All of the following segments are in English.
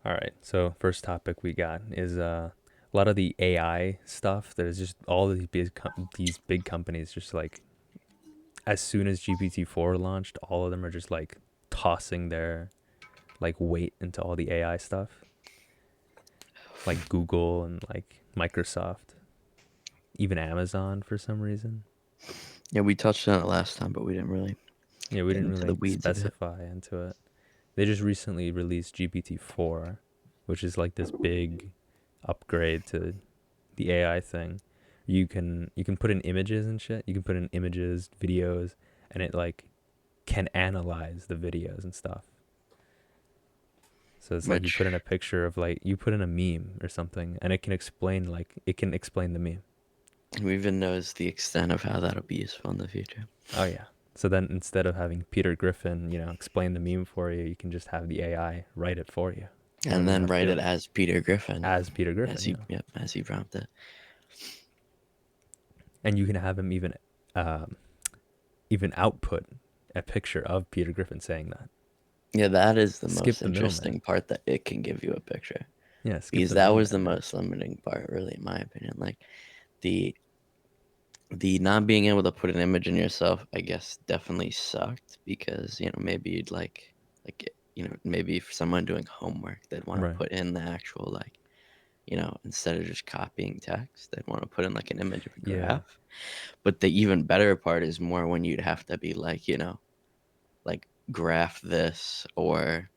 All right. So first topic we got is a lot of the AI stuff. There's just all of these big companies just like as soon as GPT-4 launched, all of them are just like tossing their like weight into all the AI stuff, like Google and like Microsoft, even Amazon for some reason. Yeah, we touched on it last time, but we didn't really Yeah, we get didn't into the really weeds of it. specify into it. They just recently released GPT-4, which is like this big upgrade to the AI thing. You can put in images and shit. You can put in images, videos, and it like can analyze the videos and stuff. So it's like you put in Which a picture of like you put in a meme or something, and it can explain the meme. who even knows the extent of how that'll be useful in the future. Oh yeah. So then instead of having Peter Griffin, explain the meme for you, you can just have the AI write it for you. You don't And even then have to write do it it as Peter Griffin, as Peter Griffin, as he prompted. and you can have him um, even output a picture of Peter Griffin saying that. Yeah, that is the Skip most the middleman. interesting part, that it can give you a picture. Yeah, skip Because the that was the middleman, man. most limiting part, really, in my opinion. Like the the not being able to put an image in yourself, I guess, definitely sucked, because maybe you'd like maybe for someone doing homework, they'd want to Right. put in the actual, like, instead of just copying text, they'd want to put in like an image of a Yeah. graph. But the even better part is more when you'd have to be like, like graph this, or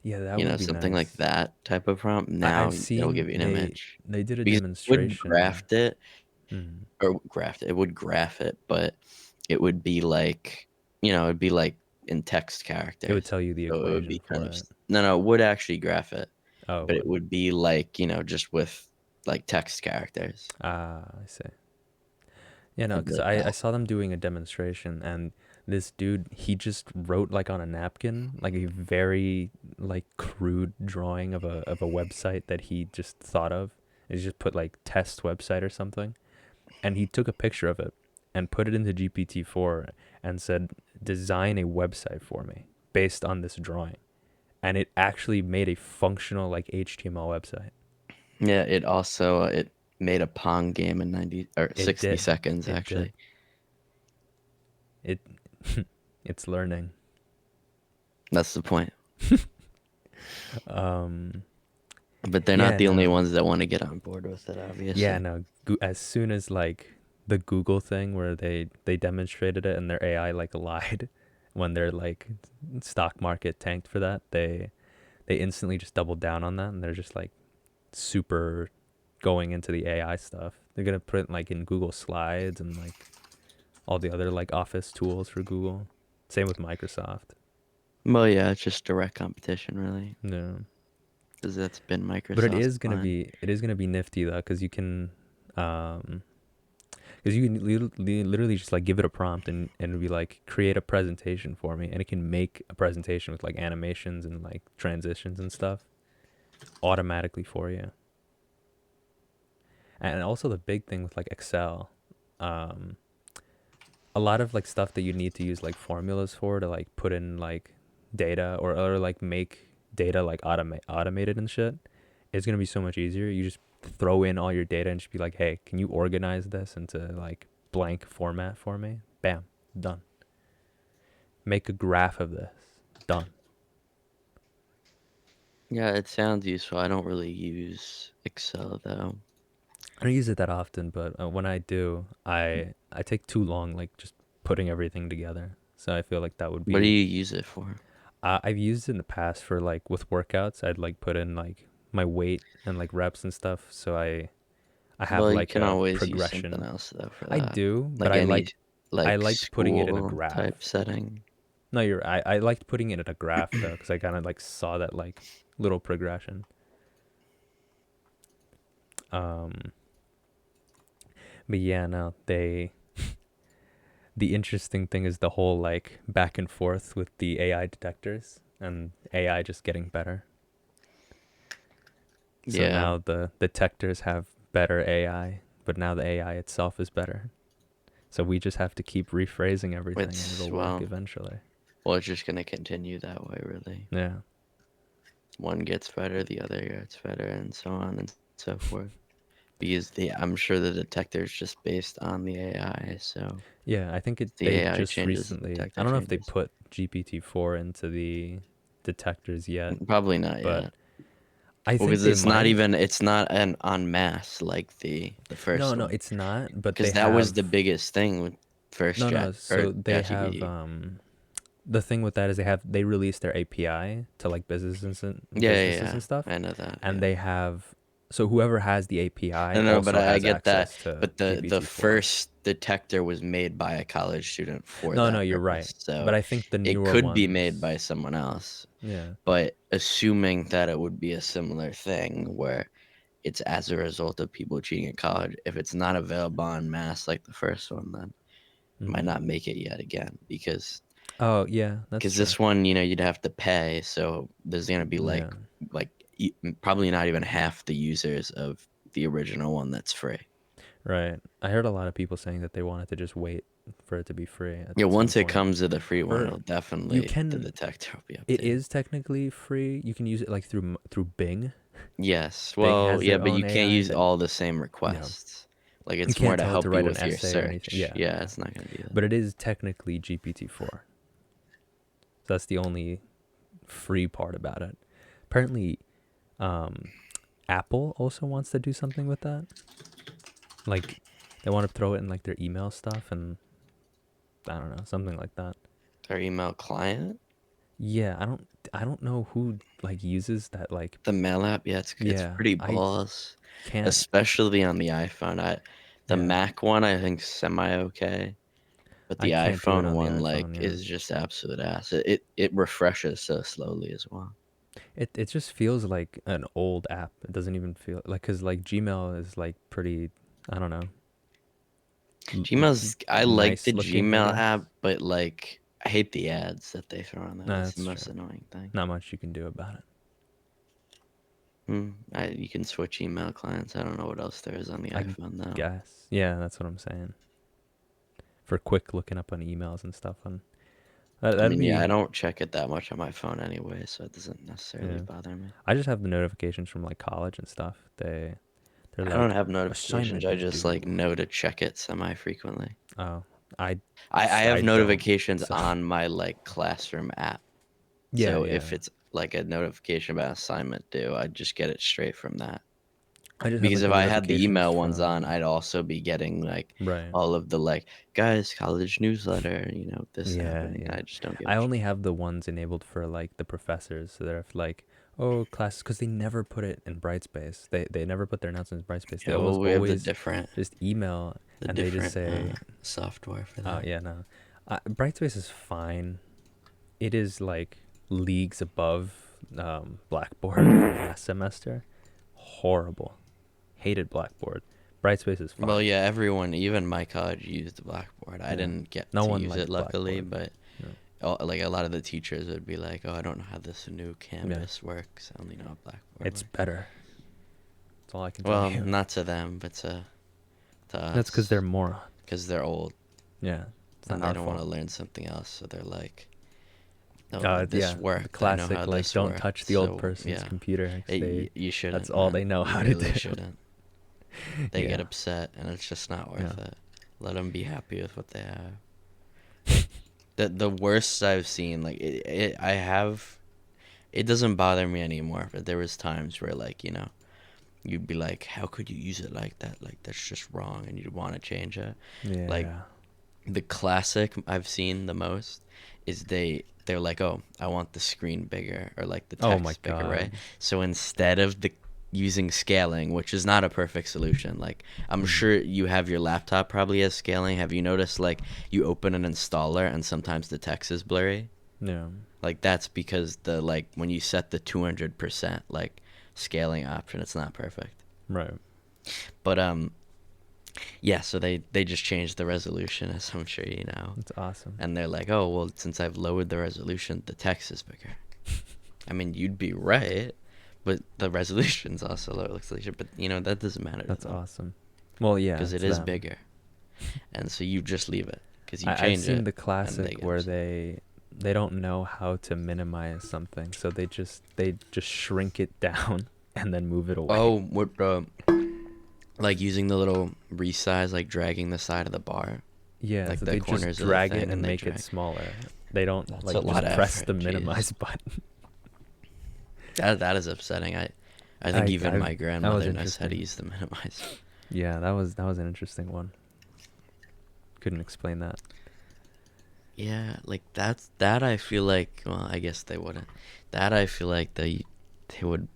Yeah, that would be something like nice. that type of prompt. I've Now it'll seen give you an they image, they did a because it would demonstration. graft it, Mm. it would graph it, but it would be like, it'd be like in text It would characters. tell you the So it would equation be kind for of, it. no, it would actually graph it, Oh, it but it would. would be like, just with like text characters. Ah, I see. Yeah, no, It'd be because like I that. saw them doing a demonstration, and this dude, he just wrote like on a napkin, like a very like crude drawing of a website that he just thought of. And he just put like test website or something, and he took a picture of it and put it into GPT-4 and said, design a website for me based on this drawing. And it actually made a functional like HTML website. Yeah, it made a Pong game in 90 or It 60 did. seconds It did. actually. It it's learning. That's the point. Um But they're not yeah, the only no. ones that want to get on board with it, Yeah, obviously. no. As soon as like the Google thing where they demonstrated it and their AI like lied when their like stock market tanked for that, they instantly just doubled down on that, and they're just like super going into the AI stuff. They're gonna put it like in Google Slides and like all the other like office tools for Google. Same with Microsoft. Well, yeah, it's just direct competition, really, No, because that's been but Microsoft's plan. it is gonna be nifty though, um, because you can literally just like give it a prompt and it'll be like create a presentation for me, and it can make a presentation with like animations and like transitions and stuff automatically for you. And also the big thing with like Excel, um, a lot of like stuff that you need to use like formulas for to like put in like data or like make data like automated and shit, it's gonna be so much easier. You just throw in all your data and just be like, hey, can you organize this into like blank format for me? Bam, done. Make a graph of this. Done. Yeah, it sounds useful. I don't really use Excel though. I don't use it that often, but when I do, I take too long like just putting everything together. So I feel like that would What do be. you use it for? I've used it in the past for like with workouts. I'd like put in like my weight and like reps and stuff. So I have Well, you like can a always use something progression. else though for I that. do, but Like any I like liked putting it in a school graph. type setting. No, I liked putting it in a graph though, because I kind of like saw that like little progression. Um, but yeah, no, the interesting thing is the whole like back and forth with the AI detectors and AI just getting better. So Yeah, now the detectors have better AI, but now the AI itself is better. So we just have to keep rephrasing everything and it's it'll work well, eventually. well, it's just gonna continue that way, really. Yeah. one gets better, the other gets better, and so on and so forth. Because I'm sure the detector is just based on the AI. So Yeah, I think if the they AI just changes, the recently. I detector don't know if they changes. put GPT-4 into the detectors yet, Probably not but yet. I Well, think because they might. it's not an en masse like the first No, one. it's not. But they Because that was have. the biggest thing with first No, no. Chat or So they have. ChatGPT. The thing with that is they release their API to like Yeah, yeah, businesses yeah. and stuff, I know that. and Yeah. they have. So whoever has the API No, no, but also I has get that. access to But the GPT-4. first detector was made by a college student for No, no, that you're right. purpose. But So I think the it newer could be made ones. by someone else. Yeah. But assuming that it would be a similar thing where it's as a result of people cheating at college, if it's not available en masse like the first one, then it might Mm-hmm. not make it yet again Oh, yeah, that's because true. this one, you'd have to pay. So there's gonna be Yeah. like probably not even half the users of the original one that's free. Right. I heard a lot of people saying that they wanted to just wait for it to be free at Yeah, some once it point. comes to the free one, Or it'll you definitely the can detector will be it updated. is technically free. You can use it like through Bing. Yes, Bing well, has yeah, their but own you can't AI use that all the same you know, requests. Like you it's more can't to tell it to help you write an with your essay or anything. search. Yeah, Yeah, yeah. it's not gonna do that. But it is technically GPT-4. So that's the only free part about it. Apparently, um, Apple also wants to do something with that. Like, they want to throw it in like their email stuff, and I don't know, something like that. Our email client, Yeah, I don't know who like uses that. Like, the mail app, yeah, it's yeah, pretty I balls, can't. especially on the iPhone. The Yeah, Mac one I think semi okay, but I the can't do it iPhone on the one iPhone. Yeah, is just absolute ass. It refreshes so slowly as well. it just feels like an old app. It doesn't even feel like because like Gmail is like pretty. I don't know, I like the nice looking. I Gmail guess. app, but like I hate the ads that they throw on there. Nah, That's the that's most true. annoying thing. Not much you can do about it. You can switch email clients. I don't know what else there is on the I iPhone though. guess. Yeah, that's what I'm saying. For quick looking up on emails and stuff. On I that'd mean, yeah, I be. don't check it that much on my phone anyway, so it doesn't necessarily Yeah. bother me. I just have the notifications from like college and stuff. They're I don't like have notifications. I assignment just like due. know to check it semi frequently. Oh, I I I have don't. notifications So on my like classroom app. yeah, So yeah. if it's like a notification about assignment due, I just get it straight from that. I just have Because like if the I had the notifications email ones on, from I'd also be getting like right. all of the like guys college newsletter, this Yeah, happening, and yeah. I just don't give I a only shit. have the ones enabled for like the professors, so they're like, oh, class, because they never put it in Brightspace. They never put their announcements in Brightspace. They Yeah, well, almost we have always just email, the and they just different say, software for oh that. yeah, no, Brightspace is fine. It is like leagues above Blackboard from last semester. Horrible. Hated Blackboard. Brightspace is Well, fine. yeah, everyone, even my college used Blackboard. I Yeah. didn't get No to one use it liked luckily, Blackboard. but No. like a lot of the teachers would be like, "Oh, I don't know how this new Yeah. Canvas works. I only know how Blackboard It's works." better. That's all I can tell Well, you. not to them, but to That's because they're us, morons. because they're old Yeah. It's not and they our don't want fault. to learn something else. So they're like, "No, this Yeah. The worked. I know how classic, like, this don't worked." touch the old So person's yeah, computer. 'Cause you that's shouldn't, all man. they know You how to really do. shouldn't. They get Yeah. upset, and it's just not Yeah. worth it. Let them be happy with what they have. The worst I've seen, like I have. It doesn't bother me anymore, but there was times where like you'd be like, how could you use it like that? Like that's just wrong, and you'd want to change it. Like Yeah. the classic I've seen the most is they're like, oh, I want the screen bigger or like the Oh my text bigger, right? God. So instead of the using scaling, which is not a perfect solution, like I'm Hmm. sure you have your laptop probably has scaling. Have you noticed like you open an installer and sometimes the text is blurry? Yeah. Like that's because the like when you set the 200% like scaling option, it's not perfect. Right. But yeah, so they just changed the resolution, as I'm sure you know. That's awesome. And they're like, "Oh, well, since I've lowered the resolution, the text is bigger." I mean, you'd be right, but the resolution's also lower. Looks like shit, but that doesn't matter to That's them awesome. Well, yeah, because it it's is them. bigger, and so you just leave it because you I've change seen it, the and they classic get where upset. they they don't know how to minimize something, so they just shrink it down and then move it away. Oh, what like using the little resize, like dragging the side of the bar, Yeah, like so the they just corners of the drag it thing, and and they make it drag. smaller. They don't That's a like lot just of press the effort. minimize Jeez, button. that is upsetting. I think I even I my that was grandmother knows how to interesting. use the minimizer. Yeah, that was an interesting one. Couldn't explain that. Yeah, like that. I feel like, well, I guess they wouldn't. That I feel like they would.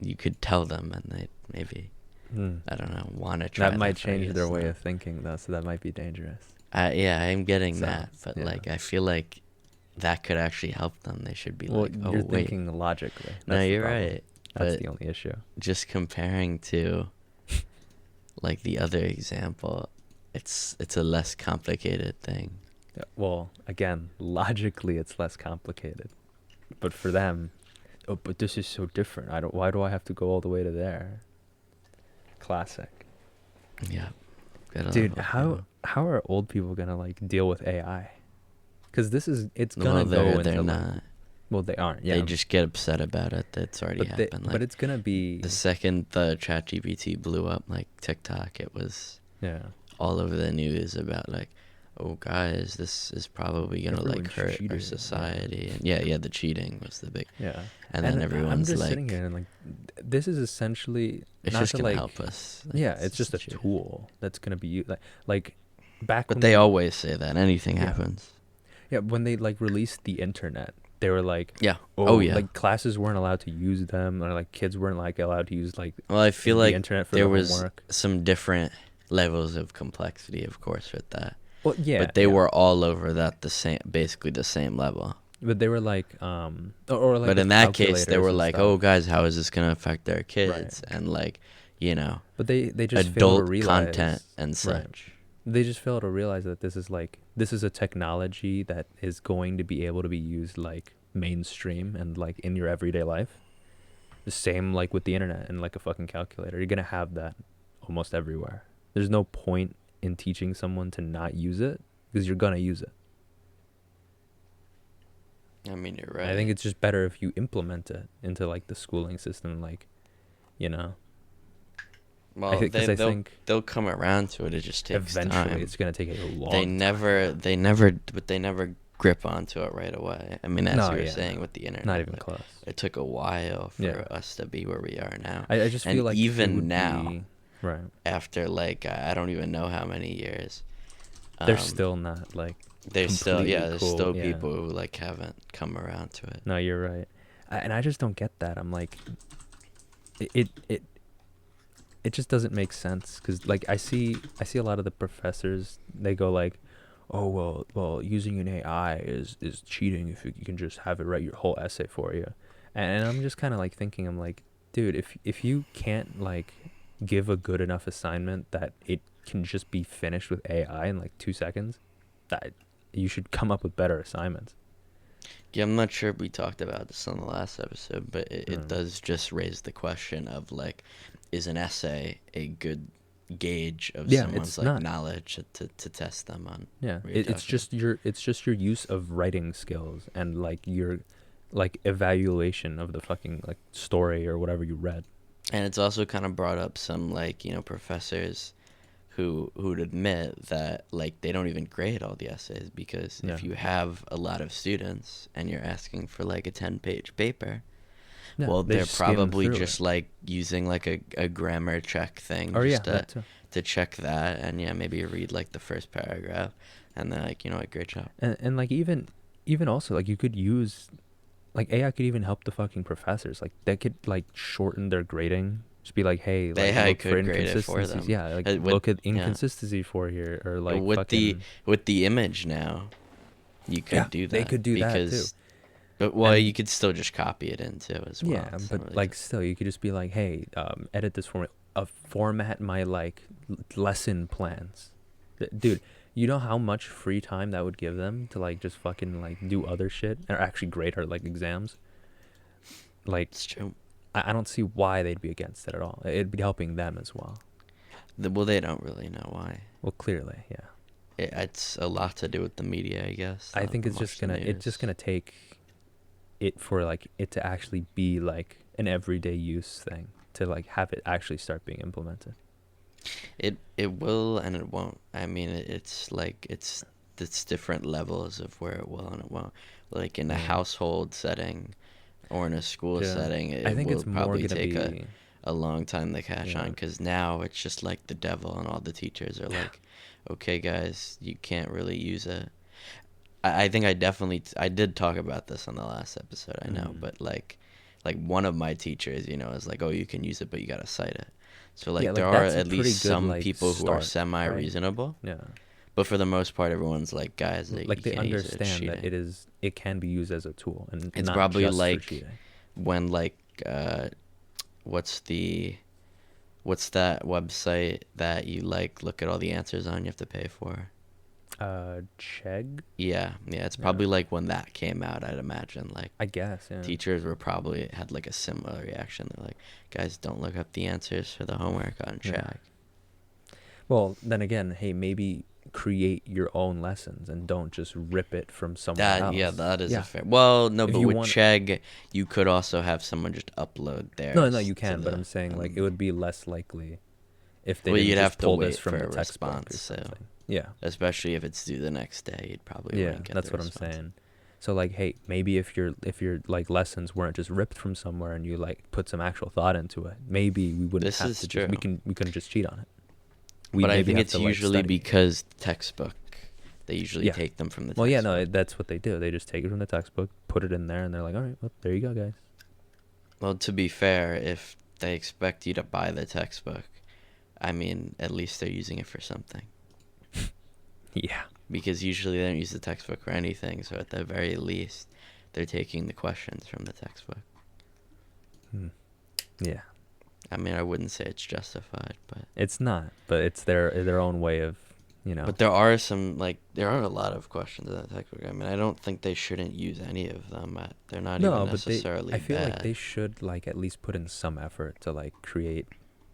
You could tell them, and they maybe, Hmm. I don't know, want to That try might that, but I change their guess way not. of thinking though, so that might be dangerous. Yeah, I'm getting So that, but yeah. like I feel like that could actually help them. They should be Well, like, you're oh wait, thinking logically. no, That's the you're problem. right, That's but the only issue. just comparing to like the other example, it's a less complicated thing. Yeah, well, again, logically it's less complicated. But for them, oh, but this is so different. I don't. Why do I have to go all the way to there? Classic. Yeah, gotta love Dude, old how people. how are old people gonna like deal with AI? Because it's gonna Well, go they're into like, not. well, they aren't, They yeah, just get upset about it. That's already happened. but Like it's gonna the be, second the ChatGPT blew up, like TikTok, it was yeah. all over the news about like, oh guys, this is probably gonna like Everyone's hurt our cheating, yeah, society. And yeah, the cheating was the big. yeah. And then And I'm everyone's just sitting like, here and like, this is essentially it's not just to gonna like, help us. Like, yeah, it's it's just just the a truth. tool that's gonna be used like back But when they we, always say that anything yeah, happens. yeah, when they like released the internet, they were like, Yeah. oh, Oh yeah. like classes weren't allowed to use them, or like kids weren't like allowed to use like Well, I feel the like internet for there their was homework. some different levels of complexity, of course, with that. Well, yeah, But they yeah. were all over that the same, basically the same level. But they were like, or like But in with that case, they calculators were and like, stuff, "Oh, guys, how is this gonna affect our right? kids?" And like, you know, But they just fail to adult content realize, and right? such. They just fail to realize that this is a technology that is going to be able to be used like mainstream and like in your everyday life. The same like with the internet and like a fucking calculator. You're gonna have that almost everywhere. There's no point in teaching someone to not use it because you're gonna use it. I mean, you're I think right. it's just better if you implement it into like the schooling system, like, you know. I Well, think because I think they'll come around to it. It just takes eventually time. it's gonna take a They long time. never, Yeah. they never grip onto it right away. I mean, as No, you were yeah, saying no, with the not internet, even like close. it took a while Yeah, for us to be where we are now. I just And feel like it even would now, be right. after like I don't even know how many years, They're um, still not like yeah, completely there's cool. still Yeah, people who like haven't come around to it. no, you're right. And I just don't get that. I'm like, it it it, it just doesn't make sense because like I see a lot of the professors, they go like, oh, well using an AI is cheating if you can just have it write your whole essay for you. And I'm just kind of like thinking, I'm like, dude, if you can't like give a good enough assignment that it can just be finished with AI in like 2 seconds, that you should come up with better assignments. Yeah, I'm not sure if we talked about this on the last episode, but it Mm. does just raise the question of like, is an essay a good gauge of Yeah, someone's it's like not. knowledge to test them on Yeah, what you're talking about? it's just your use of writing skills and like your like evaluation of the fucking like story or whatever you read. And it's also kind of brought up some like, professors who'd admit that like they don't even grade all the essays because Yeah, if you have a lot of students and you're asking for like a 10-page paper, yeah, well, they they're just skim probably through it. just like using like a grammar check thing Or yeah, just that too. to check that, and yeah, maybe read like the first paragraph and they're like, what, great job. And like even also like you could use like AI could even help the fucking professors. Like they could like shorten their grading. Just be like, hey, The like AI look for could grade it for inconsistencies. them. Yeah, like With look at yeah, inconsistency for here or like with the fucking image now, you yeah, could do they that could do that too. because, but well, you And could still just copy it in too as well. yeah, It's but not really like still, you could just be like, hey, edit this for me. Format my like lesson plans, dude. You know how much free time that would give them to like just fucking like do other shit or actually grade her like exams. Like it's true. I don't see why they'd be against it at all. It'd be helping them as well. Well, they don't really know why. Well, clearly, yeah. it's a lot to do with the media, I guess. I think it's just gonna take it for like it to actually be like an everyday use thing, to like have it actually start being implemented. It will and it won't. I mean, it's like it's different levels of where it will and it won't. Like in a Yeah. household setting or in a school Yeah. setting, I it think will it's more probably gonna take be a long time to catch on yeah. because now it's just like the devil and all the teachers are like, okay, guys, you can't really use it. I think I did talk about this on the last episode, I know, Mm. but like one of my teachers, is like, oh, you can use it, but you gotta cite it. So Yeah, like there like are that's a at pretty least good some like people who are start, semi right? reasonable, Yeah. but for the most part, everyone's like, guys, Like you they can't use it, it's understand that cheating. it can be used as a tool and It's not probably just for like cheating. when uh, what's the what's that website that you like look at all the answers on you have to pay for? Chegg? Yeah, it's Yeah. probably like when that came out, I'd imagine like I guess, yeah. teachers were probably had like a similar reaction. They're like, guys, don't look up the answers for the homework on Yeah. Check. Well, then again, hey, maybe create your own lessons and don't just rip it from somewhere Yeah, else. that is a Yeah. fair. Well, no, If but you with want Chegg, you could also have someone just upload No, theirs you to can, but the. I'm saying like it would be less likely if they Well, didn't you'd just have to pull this wait for from the a textbook or response, so something. Yeah. especially if it's due the next day, you'd probably Yeah, wouldn't get that's the what I'm response. saying. So like, hey, maybe if your like lessons weren't just ripped from somewhere and you like put some actual thought into it, maybe we wouldn't This have is to true, we couldn't just cheat on it. We'd but I maybe think have it's to like usually study. because textbook. They usually Yeah. take them from the Well, yeah, no, textbook. that's what they do. They just take it from the textbook, put it in there, and they're like, all right, well, there you go, guys. Well, to be fair, if they expect you to buy the textbook, I mean, at least they're using it for something. Yeah. Because usually they don't use the textbook for anything, so at the very least, they're taking the questions from the textbook. Yeah. I mean, I wouldn't say it's justified, but It's not, but it's their own way of, but there are there are a lot of questions in the textbook. I mean, I don't think they shouldn't use any of them. They're not even No, but necessarily I feel like bad. they should like at least put in some effort to like create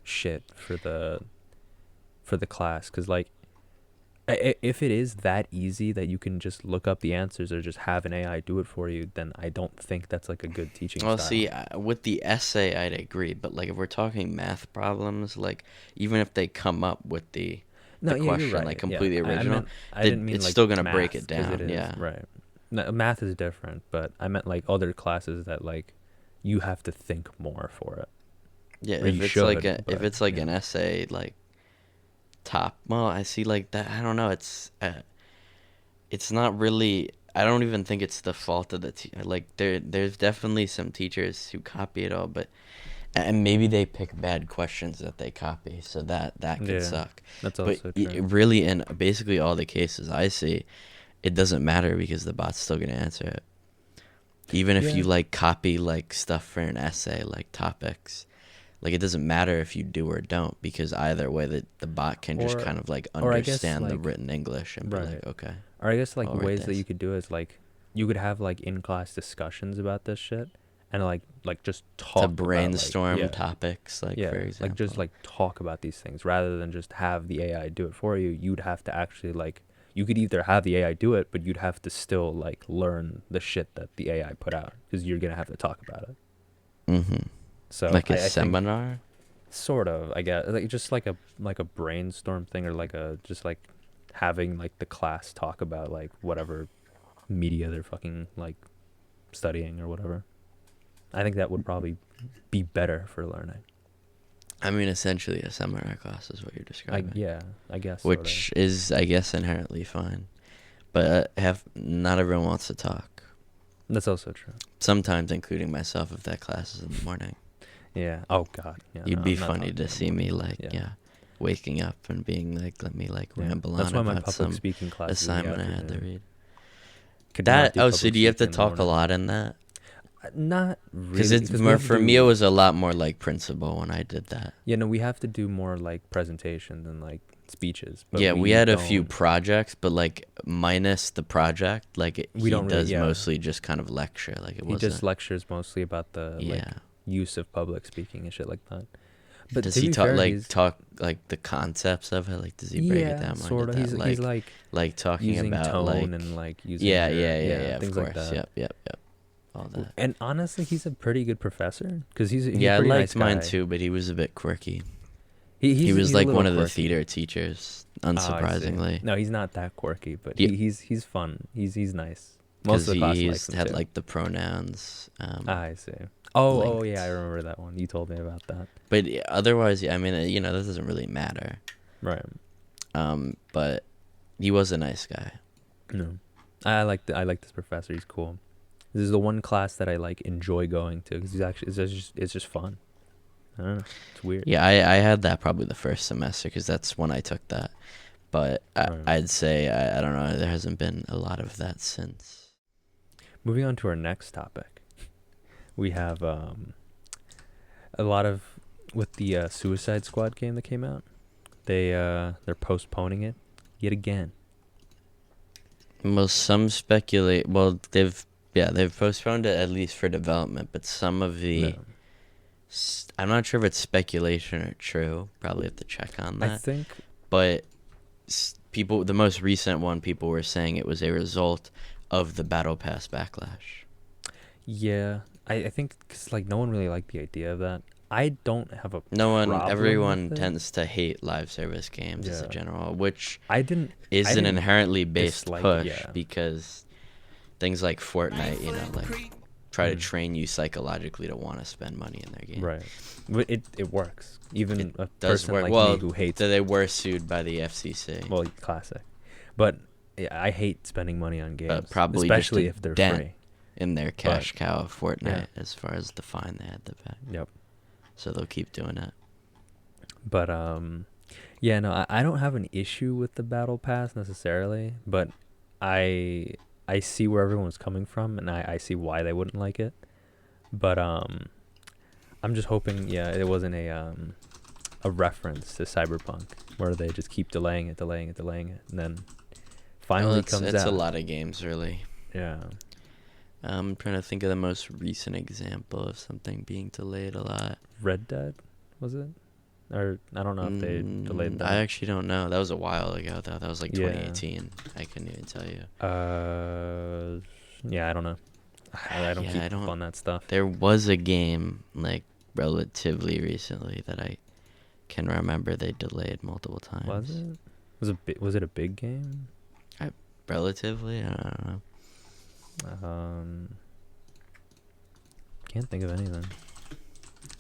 shit for the class, because like if it is that easy that you can just look up the answers or just have an AI do it for you, then I don't think that's like a good teaching Well, style. see, with the essay, I'd agree, but like if we're talking math problems, like even if they come up with the No, yeah, you're question right. like Yeah, completely original, I didn't mean it's like still gonna break math, it because it down. is Yeah, right. No, math is different, but I meant like other classes that like you have to think more for it. yeah. Or If you it's like should, if but it's like yeah. an essay, like top. Well, I see like that. I don't know. It's not really. I don't even think it's the fault of the like there's definitely some teachers who copy it all, but and maybe they pick bad questions that they copy, so that could Yeah, suck. that's But also true. really, in basically all the cases I see, it doesn't matter because the bot's still gonna answer it. Even if you Yeah, like copy like stuff for an essay, like topics, like it doesn't matter if you do or don't because either way the bot can just or kind of like or I guess understand the like written English and be right. like, okay, Or I guess like I'll write ways that you this. could do is like you could have like in class discussions about this shit and like just To talk about like brainstorm yeah. topics, like for Yeah, like just example. like talk about these things rather than just have the AI do it for you. You'd have to actually like you could either have the AI do it, but you'd have to still like learn the shit that the AI put out because you're gonna have to talk about it. Mm-hmm. So Like a I think seminar. sort of I guess like just like a brainstorm thing or like a just like having like the class talk about like whatever media they're fucking like studying or whatever. I think that would probably be better for learning. I mean, essentially a seminar class is what you're describing. I guess sort of. Which is, I guess, inherently fine. But have not everyone wants to talk. That's also true. Sometimes, including myself, if that class is in the morning. Yeah. Oh God. Yeah. You'd No, be I'm not funny talking to in the see me morning. like, yeah, waking up and being like, let me like Yeah. ramble That's on why my about public some speaking class is in the assignment I had to afternoon. read. Could not do So public do you have to speaking in the talk a morning. lot in that? Not Because really. it's Because we more, have to for me, it do. was a lot more like principal when I did that. Yeah. No, we have to do more like presentations and like speeches. But Yeah, we we had a few don't. projects, but like minus the project, like We he don't really. does Yeah. mostly just kind of lecture. Like it He just wasn't. lectures mostly about the like Yeah. use of public speaking and shit like that. But Does to he be talk fair, like he's talk like the concepts of it? Like, does he break it yeah, down more sort into of. that? He's like Like talking using about tone like, and like using yeah, your yeah, yeah, yeah yeah. Of things like course. that. Yep. All that. And honestly, he's a pretty good professor because he's a Yeah, I pretty nice liked mine guy. too, but he was a bit quirky. He He he's was he's a like little one of the quirky. theater teachers, Oh, I see. unsurprisingly. No, he's not that quirky, but Yeah, he's fun. He's nice. Most because of the class likes he's him had too. like the pronouns I see. Oh yeah, I linked. remember that one. You told me about that. But yeah, otherwise, yeah, I mean, you know, that doesn't really matter. Right. But he was a nice guy. No, I like this professor. He's cool. This is the one class that I like enjoy going to because it's just fun. I don't know. It's weird. Yeah, I had that probably the first semester because that's when I took that. But Right. I'd say, I don't know, there hasn't been a lot of that since. Moving on to our next topic, we have a lot of with the Suicide Squad game that came out. They're postponing it yet again. Well, some speculate. Well, they've postponed it at least for development, but some of the No. I'm not sure if it's speculation or true. Probably have to check on that. I think But people, the most recent one, people were saying it was a result of the Battle Pass backlash. yeah. I think because like no one really liked the idea of that. I don't have a Everyone with it. tends to hate live service games as a Yeah. general, which I didn't is I an didn't inherently based dislike it, push yeah. because things like Fortnite, you know, like try to Mm. train you psychologically to want to spend money in their game. Right. But it works. Even It a does person work. like Well, me who hates they were sued by the FCC. well, classic. But yeah, I hate spending money on games, Probably especially just a if they're dent free. in their cash cow of Fortnite yeah. as far as the fine they had to pay. Yep. So they'll keep doing it. But yeah, no, I don't have an issue with the battle pass necessarily, but I see where everyone's coming from, and I see why they wouldn't like it. But I'm just hoping, yeah, it wasn't a reference to Cyberpunk where they just keep delaying it, and then finally comes out. It's a lot of games, really. Yeah. I'm trying to think of the most recent example of something being delayed a lot. Red Dead, was it? Or I don't know if they delayed that. I actually don't know. That was a while ago, though. That was like Yeah. 2018. I couldn't even tell you. Yeah, I don't know. I don't keep up on that stuff. There was a game like relatively recently that I can remember they delayed multiple times. Was it? Was it a big game? Relatively, I don't know. Can't think of anything.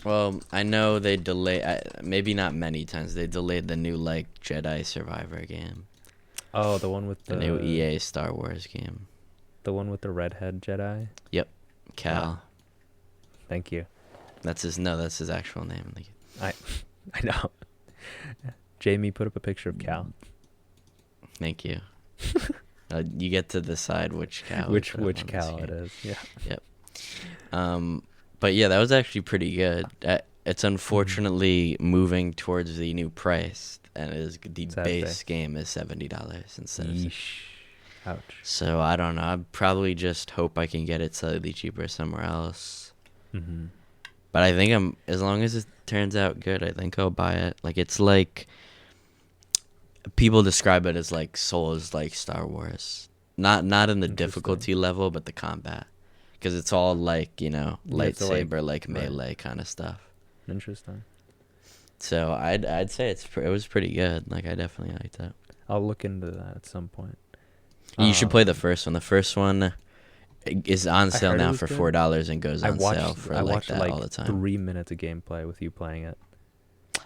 Well, I know they delayed. Maybe not many times. They delayed the new like Jedi Survivor game. Oh, the one with The new EA Star Wars game. The one with the redhead Jedi. Yep, Cal. Wow. Thank you. That's his actual name. I know. Jamie put up a picture of Cal. Thank you. You get to decide which Cal. Which Cal it is. Yeah. Yep. But yeah, that was actually pretty good. It's unfortunately moving towards the new price, and the base game is $70 instead of. Yeesh. Ouch. So I don't know. I probably just hope I can get it slightly cheaper somewhere else. Mm-hmm. But I think as long as it turns out good, I think I'll buy it. Like it's like people describe it as like Souls, like Star Wars. Not in the difficulty level, but the combat, because it's all like lightsaber, like melee kind of stuff. Interesting. So I'd say it was pretty good. Like I definitely liked it. I'll look into that at some point. You should play the first one. The first one is on sale now for good. $4 and goes on sale for I like watched that like all the time. 3 minutes of gameplay with you playing it.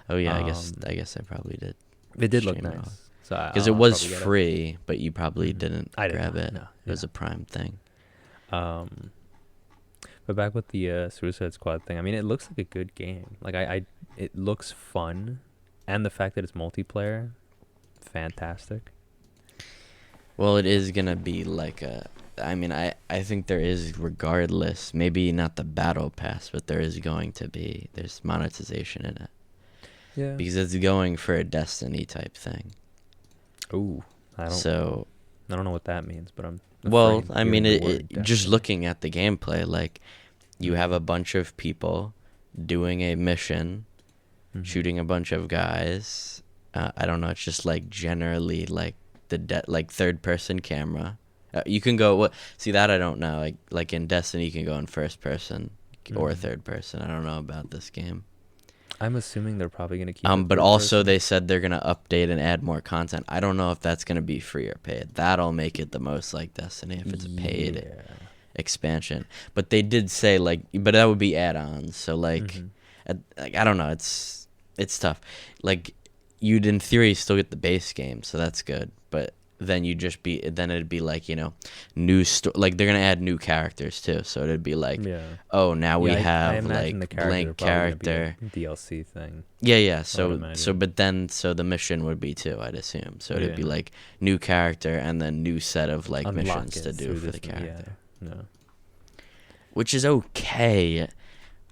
Oh yeah, I guess I probably did. It did look stream it nice. all. So Because it was free, but you probably didn't I did grab not, it. no, It was a Prime thing. But back with the Suicide Squad thing, I mean, it looks like a good game. Like it looks fun, and the fact that it's multiplayer, fantastic. Well, it is gonna be like I think there is, regardless, maybe not the battle pass, but there's monetization in it. Yeah. Because it's going for a Destiny type thing. Ooh, I don't know what that means, but I'm. Well, afraid I mean, hearing the word just Destiny. looking at the gameplay, like you have a bunch of people doing a mission shooting a bunch of guys. I don't know. It's just like generally like like third person camera. You can go see that I don't know. Like in Destiny, you can go in first person or third person. I don't know about this game. I'm assuming they're probably gonna keep it But third also person. they said they're gonna update and add more content. I don't know if that's gonna be free or paid. That'll make it the most like Destiny if it's a paid expansion. But they did say like, but that would be add-ons. So like, I don't know. It's tough. Like, you'd in theory still get the base game, so that's good. But then it'd be like, you know, like they're gonna add new characters too. So it'd be like, oh, now we have imagine like the character blank character DLC thing. Yeah. So the mission would be too, I'd assume. So it'd be like new character and then new set of like missions to do for the character. Which is okay.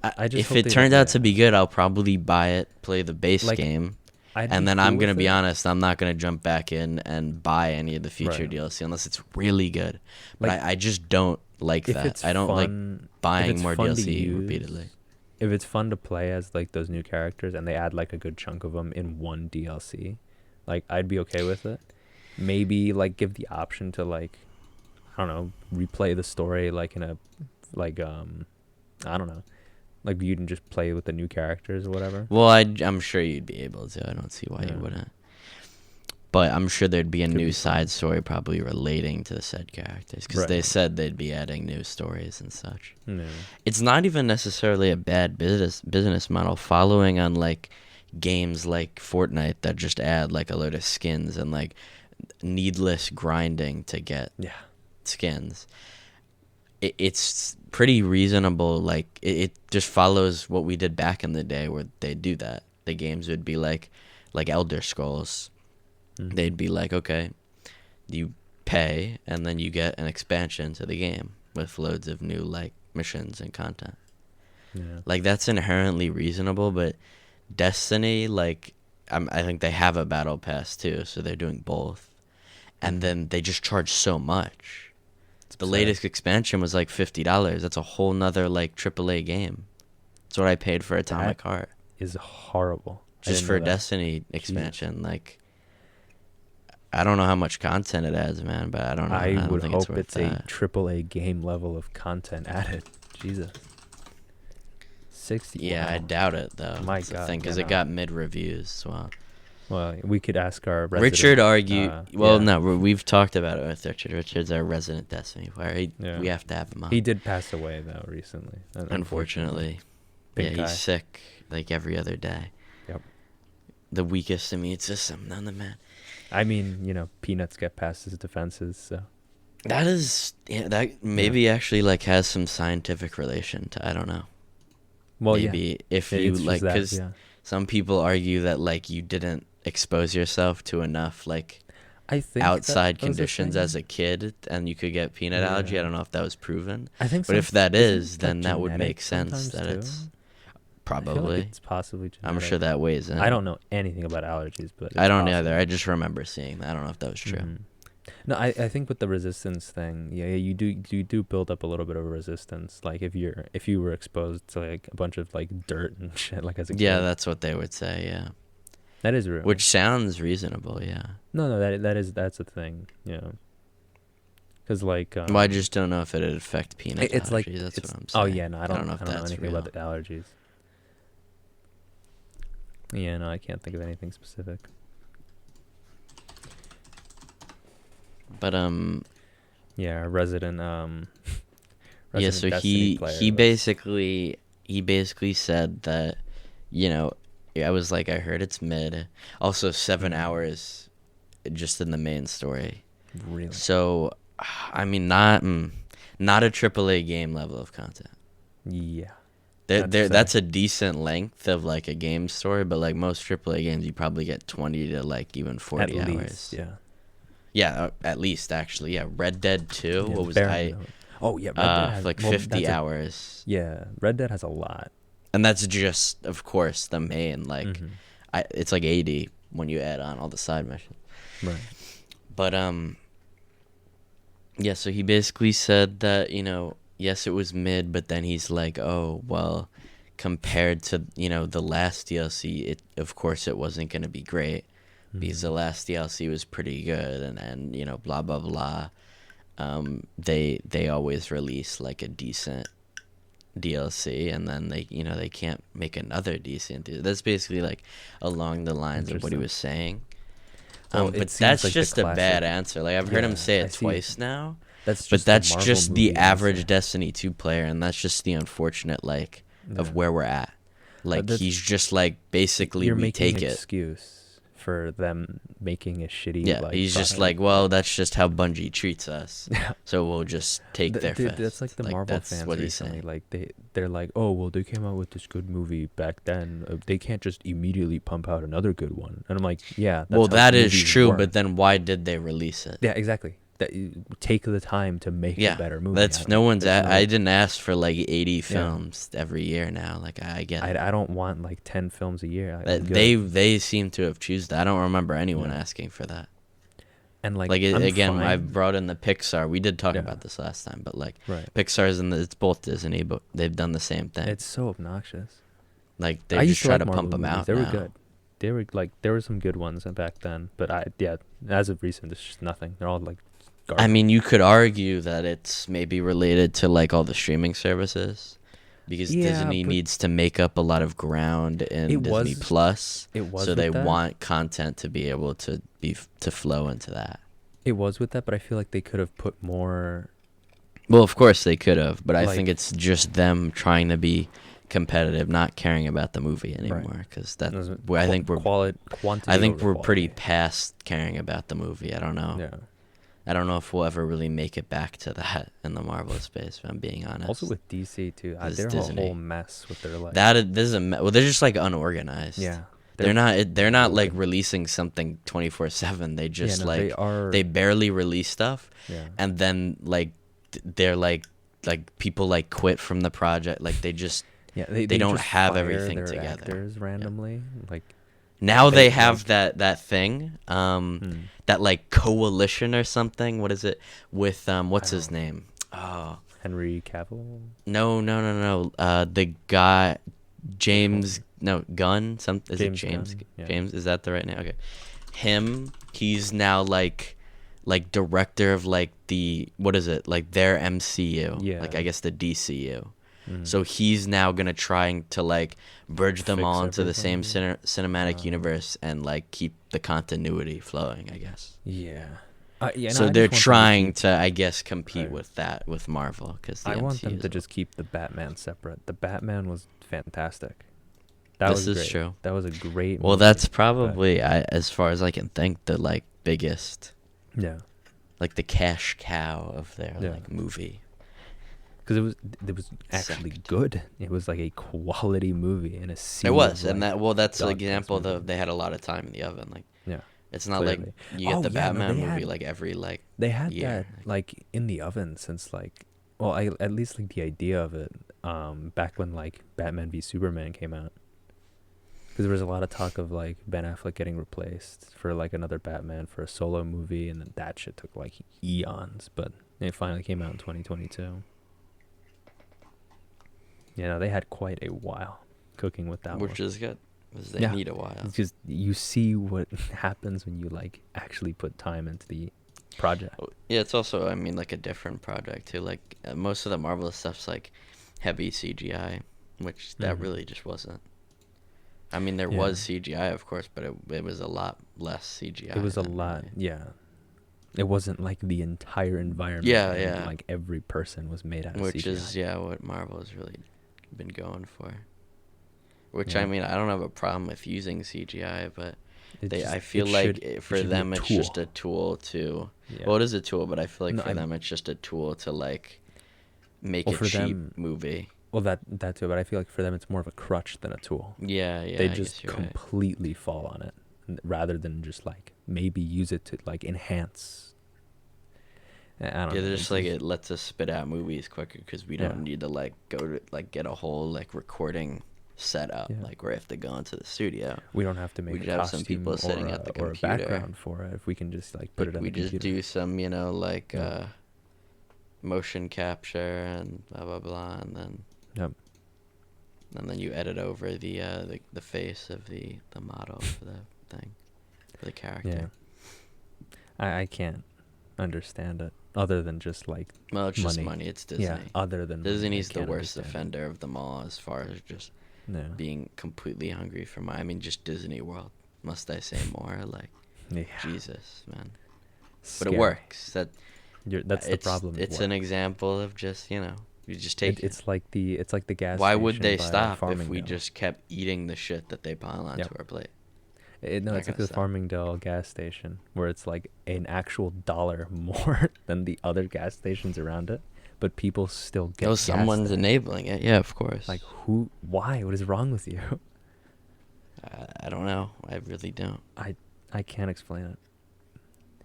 I just if it turns out to be good, I'll probably buy it, play the base game, and then I'm gonna be honest, I'm not gonna jump back in and buy any of the future DLC unless it's really good. But I just don't like that. I don't like buying more DLC repeatedly. If it's fun to play as like those new characters and they add like a good chunk of them in one DLC, like I'd be okay with it. Maybe like give the option to like, I don't know, replay the story like in a like I don't know, like you can just play with the new characters or whatever. Well, I'm sure you'd be able to. I don't see why you wouldn't. But I'm sure there'd be a new side story probably relating to the said characters because they said they'd be adding new stories and such. It's not even necessarily a bad business model following on like games like Fortnite that just add like a load of skins and like needless grinding to get skins. It's pretty reasonable. Like it just follows what we did back in the day where they do that. The games would be like Elder Scrolls. They'd be like, okay, you pay and then you get an expansion to the game with loads of new like missions and content. Like that's inherently reasonable. But Destiny, like I think they have a battle pass too, so they're doing both, and then they just charge so much. The latest expansion was like $50. That's a whole nother like AAA game. That's what I paid for Atomic Heart. Is horrible. Just for a Destiny expansion. Like, I don't know how much content it adds, man, but I don't know. I would think hope it's a AAA game level of content added. Jesus. 60. Yeah, I doubt it though. My God. Because it got mid reviews. So. Well, we could ask our resident, Richard argued. No, we've talked about it with Richard. Richard's our resident Destiny player. We have to have him on. He did pass away though recently. Unfortunately. He's sick like every other day. Yep. The weakest immune system, none of man. I mean, you know, Peanuts get past his defenses, so. That maybe actually like has some scientific relation to, I don't know. Well, maybe if you like, because some people argue that like you didn't expose yourself to enough like I think outside conditions as a kid and you could get peanut allergy. I don't know if that was proven. I think but if that is, then that would make sense that it's probably it's possibly genetic. I'm sure that weighs in. I don't know anything about allergies, but I don't either. I just remember seeing that. I don't know if that was true. No, I think with the resistance thing, you do build up a little bit of a resistance. Like if you were exposed to like a bunch of like dirt and shit, like as a kid. Yeah, that's what they would say. Yeah, that is real. Which sounds reasonable. Yeah. No, that's a thing. Yeah. Because like. Well, I just don't know if it'd affect peanut allergies. Like that's what I'm saying. Oh yeah, no, I don't know anything about the allergies. Yeah, no, I can't think of anything specific. But yeah, our resident yeah, so he basically said that, you know, I was like, I heard it's mid. Also 7 hours just in the main story. Really? So I mean not a AAA game level of content. Yeah. That's a decent length of like a game story, but like most AAA games you probably get 20 to like even 40 hours. Least, yeah. Yeah, at least actually. Yeah, Red Dead 2. What was I? Oh yeah, Red Dead has like 50 hours. Yeah, Red Dead has a lot. And that's just, of course, the main. Like, it's like 80 when you add on all the side missions. Right. But yeah. So he basically said that, you know, yes, it was mid, but then he's like, oh well, compared to, the last DLC, of course it wasn't going to be great because the last DLC was pretty good, and blah blah blah. They always release like a decent DLC, and then they can't make another decent. That's basically like along the lines of what he was saying. Well, But it seems that's like the just a bad classic. answer. Like I've heard him Yeah, say I it see. twice now. That's But just that's the Marvel just the movie average answer. Destiny 2 player, and that's just the unfortunate Yeah. of where we're at. Like That's he's just like basically you're we making take an it. excuse for them making a shitty Yeah, like he's just product. like, well, that's just how Bungie treats us. Yeah. So we'll just take their Dude, fist. that's like the Marvel that's fans what he's recently. saying. Like they're like, oh well, they came out with this good movie back then. They can't just immediately pump out another good one. And I'm like, yeah, that's Well, how that is movies true, work. but then why did they release it? Yeah, exactly. That you take the time to make a better movie. That's I didn't ask for like 80 films every year now. Like I get it. I don't want like 10 films a year. They seem to have chosen that. I don't remember anyone Yeah. asking for that. And like again, fine. I've brought in the Pixar. We did talk about this last time, but like Right. Pixar's it's both Disney, but they've done the same thing. It's so obnoxious. Like they just try to pump them out. They were now. good. There were some good ones back then, but as of recent, it's just nothing. They're all like garbage. I mean, you could argue that it's maybe related to like all the streaming services, because Disney needs to make up a lot of ground in Disney Plus. So they want content to be able to flow into that. It was with that, but I feel like they could have put more. Well, of course they could have, but I think it's just them trying to be competitive, not caring about the movie anymore. Because I think we're pretty past caring about the movie. I don't know. Yeah. I don't know if we'll ever really make it back to that in the Marvel space, if I'm being honest. Also with DC too, they're Disney. a whole mess with their life. They're just like unorganized. Yeah. They're not like releasing something 24/7. They just they barely release stuff. Yeah. And then like they're like people like quit from the project. Like they just they don't just have fire everything their together. Actors randomly, like now they have that thing, that like coalition or something. What is it with what's his name? Oh, Henry Cavill. No. The guy James Gunn. Is it James? Gunn, yeah. James, is that the right name? Okay. Him. He's now like director of like what is it, like their MCU? Yeah. Like I guess the DCU. So he's now gonna try to like bridge them all into the same cinematic universe and like keep the continuity flowing, I guess. Yeah. So they're trying to, I guess, compete with Marvel, because I want them to just keep the Batman separate. The Batman was fantastic. This is true. That was a great. Well, that's probably, as far as I can think, the like biggest. Yeah. Like the cash cow of their like movie. Because it was actually good. It was like a quality movie in a sea. It was, and that's an example of they had a lot of time in the oven. Like, yeah, it's not like you get the Batman movie like every they had year. that like in the oven since like, well, at least like the idea of it, back when like Batman v Superman came out. Because there was a lot of talk of like Ben Affleck getting replaced for like another Batman for a solo movie, and then that shit took like eons, but it finally came out in 2022. They had quite a while cooking with that one. Which is good, because they need a while. It's just, you see what happens when you like actually put time into the project. Yeah, it's also, I mean, like a different project too. Like most of the Marvel stuff's like heavy CGI, which that really just wasn't. I mean, there was CGI, of course, but it was a lot less CGI. It was a lot, It wasn't like the entire environment. Yeah. Like every person was made out of CGI. Which is, what Marvel's really been going for. Which, I mean, I don't have a problem with using CGI, but I feel like for them it's just a tool to... Yeah. Well, it is a tool, but I feel like for them it's just a tool to, like, make a cheap movie. Well, that too, but I feel like for them it's more of a crutch than a tool. Yeah. They just completely fall on it, rather than just, like, maybe use it to, like, enhance. I don't know. They're just like, it lets us spit out movies quicker, because we don't need to, like, go to, like, get a whole, like, recording set up. Like, we have to go into the studio. We don't have to make a costume some people sitting at the computer, or a background for it. If we can just, like, put it on the computer. We just do some, like, motion capture and blah, blah, blah, and then... Yep. And then you edit over the face of the model for the thing, for the character. Yeah. I can't understand it other than just like Well, it's just money. money. It's Disney. Yeah, other than money, I Disney's the can't worst understand it. offender of them all as far as just No. being completely hungry for money. I mean, just Disney World. Must I say more? Like, Yeah. Jesus, man. But Scary. it works. That's the problem. It's an example of just, you just take it. It's like the gas Why station would they by stop if we Farmingdale. just kept eating the shit that they pile onto Yep. our plate? No, it's like the Stop. Farmingdale gas station where it's like an actual $1 more than the other gas stations around it, but people still get. Oh, someone's there. enabling it. Yeah, of course. Like who? Why? What is wrong with you? I don't know. I really don't. I can't explain it.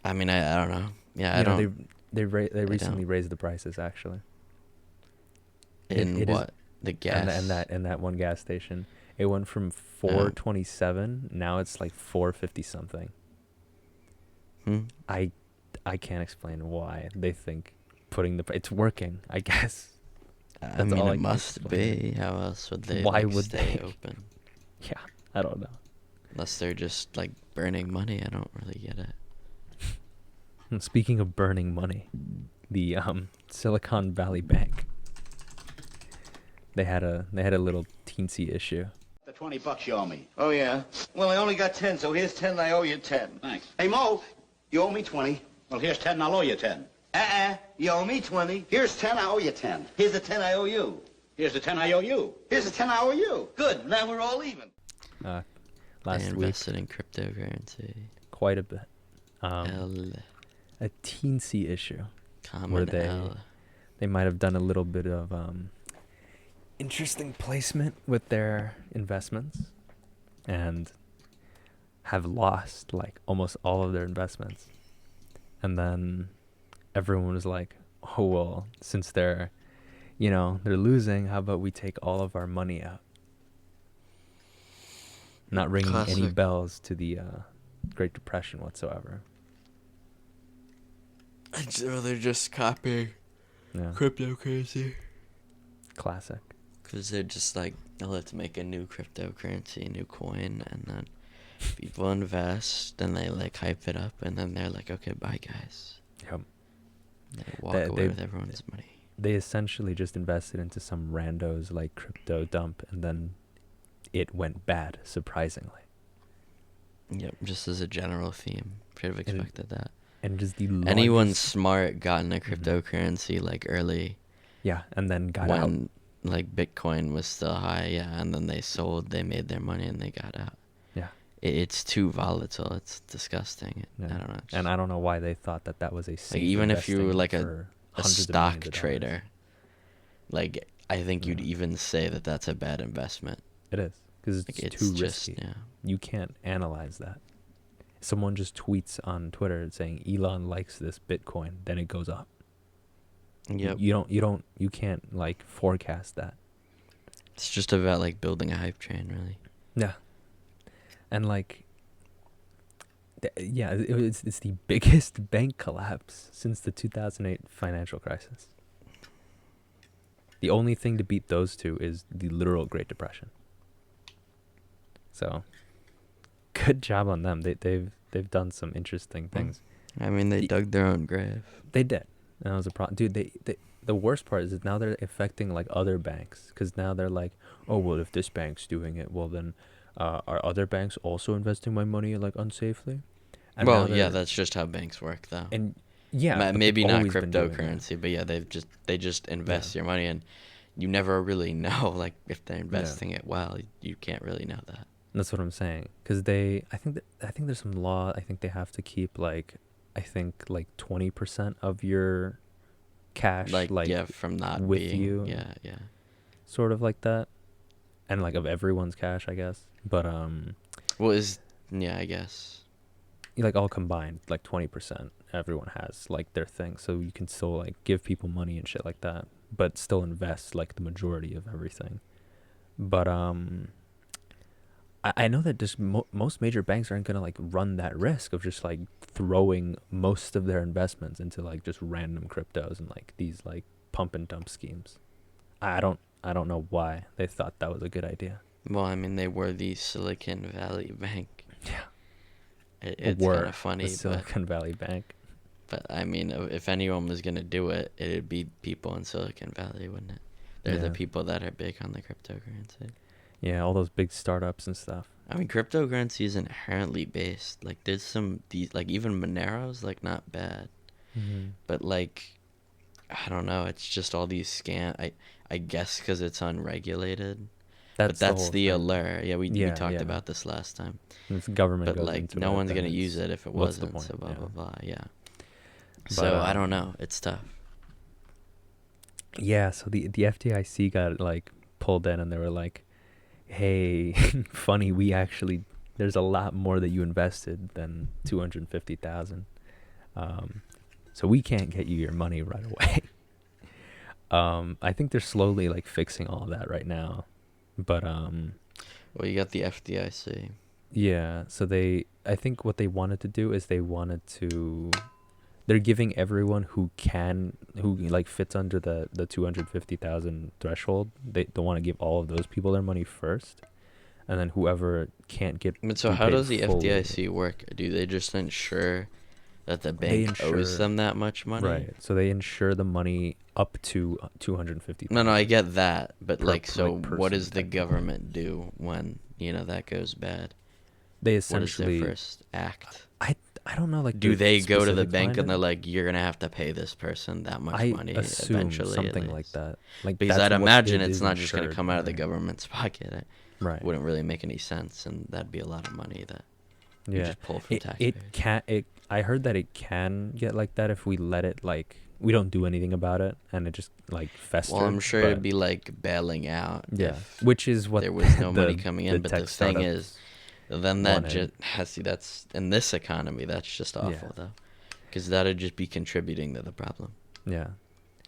I mean, I don't know. Yeah, You I know, don't. they recently don't. raised the prices actually. In it is- what? The gas? And that one gas station, it went from $4.27. Now it's like $4.50 something. I can't explain why they think putting it's working. I guess. I mean, all I it can must explain. be. How else would they Why would stay they? open? Yeah, I don't know. Unless they're just like burning money. I don't really get it. Speaking of burning money, the Silicon Valley Bank. They had a little teensy issue. The $20 you owe me. Oh, yeah? Well, I only got 10, so here's 10 and I owe you 10. Thanks. Hey, Mo, you owe me 20. Well, here's 10 and I'll owe you 10. You owe me 20. Here's 10, I owe you 10. Here's the 10 I owe you. Here's the 10 I owe you. Here's the 10 I owe you. Good, now we're all even. I Last week, invested in cryptocurrency. quite a bit. L. A teensy issue Common where L. they might have done a little bit of interesting placement with their investments and have lost like almost all of their investments. And then everyone was like, oh, well, since they're losing, how about we take all of our money out? Not ringing any Classic. bells to the Great Depression whatsoever. They're just copying Yeah. cryptocurrency. Classic. Because they're just like, oh, let's make a new cryptocurrency, a new coin, and then people invest, and they like hype it up, and then they're like, okay, bye, guys. Yep. They walk away with everyone's money. They essentially just invested into some randos like crypto dump, and then it went bad, surprisingly. Yep, just as a general theme. Should have expected that. And just the Anyone largest- smart got into cryptocurrency like early Yeah, and then got out. when like Bitcoin was still high, yeah, and then they sold, they made their money, and they got out. Yeah. It's too volatile. It's disgusting. Yeah. I don't know. And I don't know why they thought that was a safe Like even if you were investing like for a hundreds of stock millions of dollars. trader, like I think you'd Yeah. even say that that's a bad investment. It is because Like it's it's too just risky. yeah. You can't analyze that. Someone just tweets on Twitter saying Elon likes this Bitcoin, then it goes up. Yep. You can't like forecast that. It's just about like building a hype train, really. Yeah. And like, it's the biggest bank collapse since the 2008 financial crisis. The only thing to beat those two is the literal Great Depression. So, good job on them. They've done some interesting things. I mean, they dug their own grave. They did. And that was a problem. Dude, the worst part is that now they're affecting like other banks, because now they're like, oh well, if this bank's doing it, well then, are other banks also investing my money like unsafely? And now Well, yeah, they're- that's just how banks work, though. and yeah, but Maybe they've not always been doing that. cryptocurrency, but yeah, they just invest your money, and you never really know like if they're investing it well. You can't really know that. That's what I'm saying. Because I think there's some law. I think they have to keep like 20% of your cash Like yeah, from not with being you. yeah. Sort of like that, and like of everyone's cash, I guess. But Well, I guess. like all combined, like 20%, everyone has like their thing, so you can still like give people money and shit like that, but still invest like the majority of everything. But I know that just most major banks aren't gonna like run that risk of just like throwing most of their investments into like just random cryptos and like these like pump and dump schemes. I don't I don't know why they thought that was a good idea. Well, I mean, they were the Silicon Valley Bank. Yeah. It's kind of The funny, Silicon Valley Bank. but I mean, if anyone was gonna do it, it'd be people in Silicon Valley, wouldn't it? They're the Yeah. people that are big on the cryptocurrency. Yeah, all those big startups and stuff. I mean, cryptocurrency is inherently based. Like, there's like even Monero's like not bad, Mm-hmm. but like, I don't know. It's just all these I guess because it's unregulated. But that's whole the thing. allure. Yeah, we Yeah, talked yeah. about this last time. If the government But goes like, into no it, one's then gonna use it's- it if it what's the wasn't. point? So blah Yeah. blah blah. Yeah. But, So I don't know. It's tough. Yeah, so the FDIC got like pulled in, and they were like, "Hey, funny, there's a lot more that you invested than 250,000. So we can't get you your money right away." I think they're slowly like fixing all of that right now, but Well, you got the FDIC. yeah. So I think what they wanted to do is they're giving everyone who like fits under the 250,000 threshold. They want to give all of those people their money first, and then whoever can't get. But so be how paid does the fully- FDIC work? Do they just ensure that the They bank owes insure- them that much money? Right. So they insure the money up to 250,000. No, I get that, but Per- like, so like what person does the technically. government do when that goes bad? They What is essentially. their first act? I don't know. Like, Do the they go to the specifics bank behind and they're it. like, "You're gonna have to pay this person that much I money assume eventually"? at something like least? that. Like, Because that's I'd what imagine it it's is not just gonna insured come out of the under. government's pocket. It Right. wouldn't really make any sense, and that'd be a lot of money that you Yeah. just pull from It taxpayers. can it. I heard that it can get like that if we let it, like, we don't do anything about it and it just like festers. Well, I'm sure but, it'd be like bailing out. yeah, if which is what there was no the- money coming in. But the tech thing is, startups then that wanted. just see that's in this economy. That's just awful though, because that'd just be contributing to the problem. Yeah.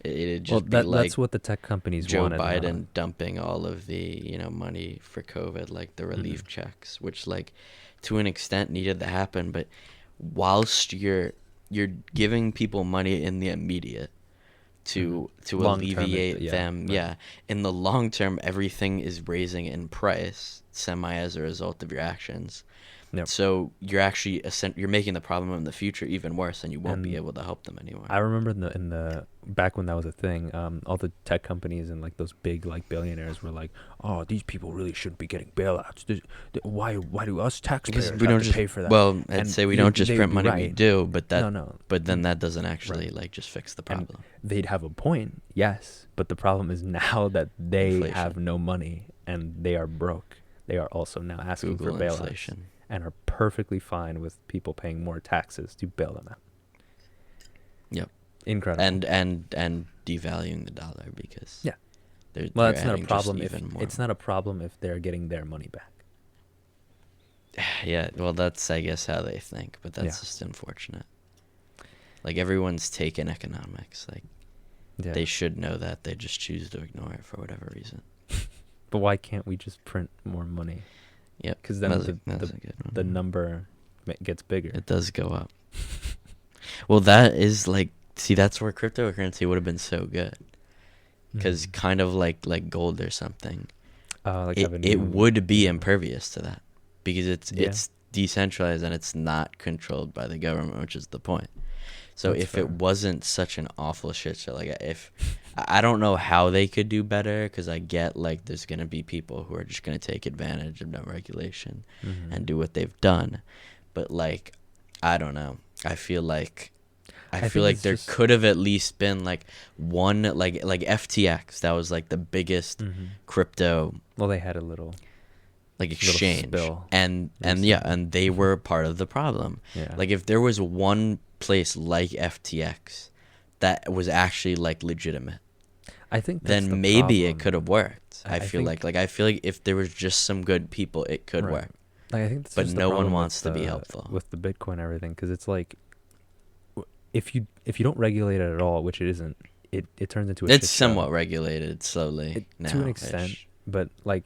It'd just Well, be like that's what the tech companies Joe wanted. Biden dumping all of the money for COVID, like the relief Mhm. checks, which like to an extent needed to happen. But whilst you're giving people money in the immediate to Long term, alleviate yeah, them, right. yeah, in the long term everything is raising in price semi as a result of your actions. Yep. So you're you're making the problem in the future even worse, and you won't be And able to help them anymore. I remember in the back when that was a thing, all the tech companies and like those big like billionaires were like, "Oh, these people really shouldn't be getting bailouts. Why do us taxpayers Because we don't have to just pay for that?" Well, I'd And say we they- don't just they'd print be money. We right. do, but that. No. But then that doesn't actually Right. like just fix the And problem. they'd have a point, yes, but the problem is now that they Inflation. have no money and they are broke. They are also now asking Google for bailouts inflation. and are perfectly fine with people paying more taxes to bail them out. Yep. Incredible. And devaluing the dollar because Yeah. they're, well, they're that's not a adding just problem if even more. it's not a problem if they're getting their money back. Yeah, well, that's I guess how they think, but that's Yeah. just unfortunate. Like everyone's taken economics, like Yeah. they should know that. They just choose to ignore it for whatever reason. But why can't we just print more money? Yep. Because then that's the a good one. the number gets bigger. It does go up. Well, that is like, see, that's where cryptocurrency would have been so good, because Mhm. kind of like gold or something, Like have a it new- would be impervious to that, because Yeah. it's decentralized and it's not controlled by the government, which is the point. So That's if fair. it wasn't such an awful shit show, like if I don't know how they could do better, because I get like there's gonna be people who are just gonna take advantage of no regulation Mhm. and do what they've done, but like I don't know. I feel like think like it's there just- could have at least been like one like FTX, that was like the biggest Mhm. crypto Well, they had a little. like exchange, spill and recently. and they were part of the problem. Yeah. Like if there was one place like FTX that was actually like legitimate, I think that's the then maybe it problem. could have worked. I I feel think- like I feel like if there was just some good people, it could Right. work. Like, I think that's But just the no one problem wants with to be the- helpful. with the Bitcoin and everything, because it's like, if you don't regulate it at all, which it isn't, it turns into a It's shit show. somewhat regulated slowly now. To an extent, but like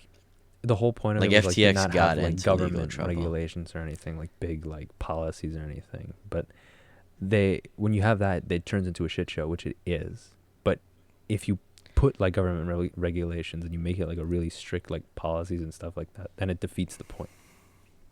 the whole point of Like, it was like to FTX not got have like into legal government trouble. regulations or anything, like big like policies or anything. But when you have that, it turns into a shit show, which it is. But if you put like government regulations and you make it like a really strict like policies and stuff like that, then it defeats the point.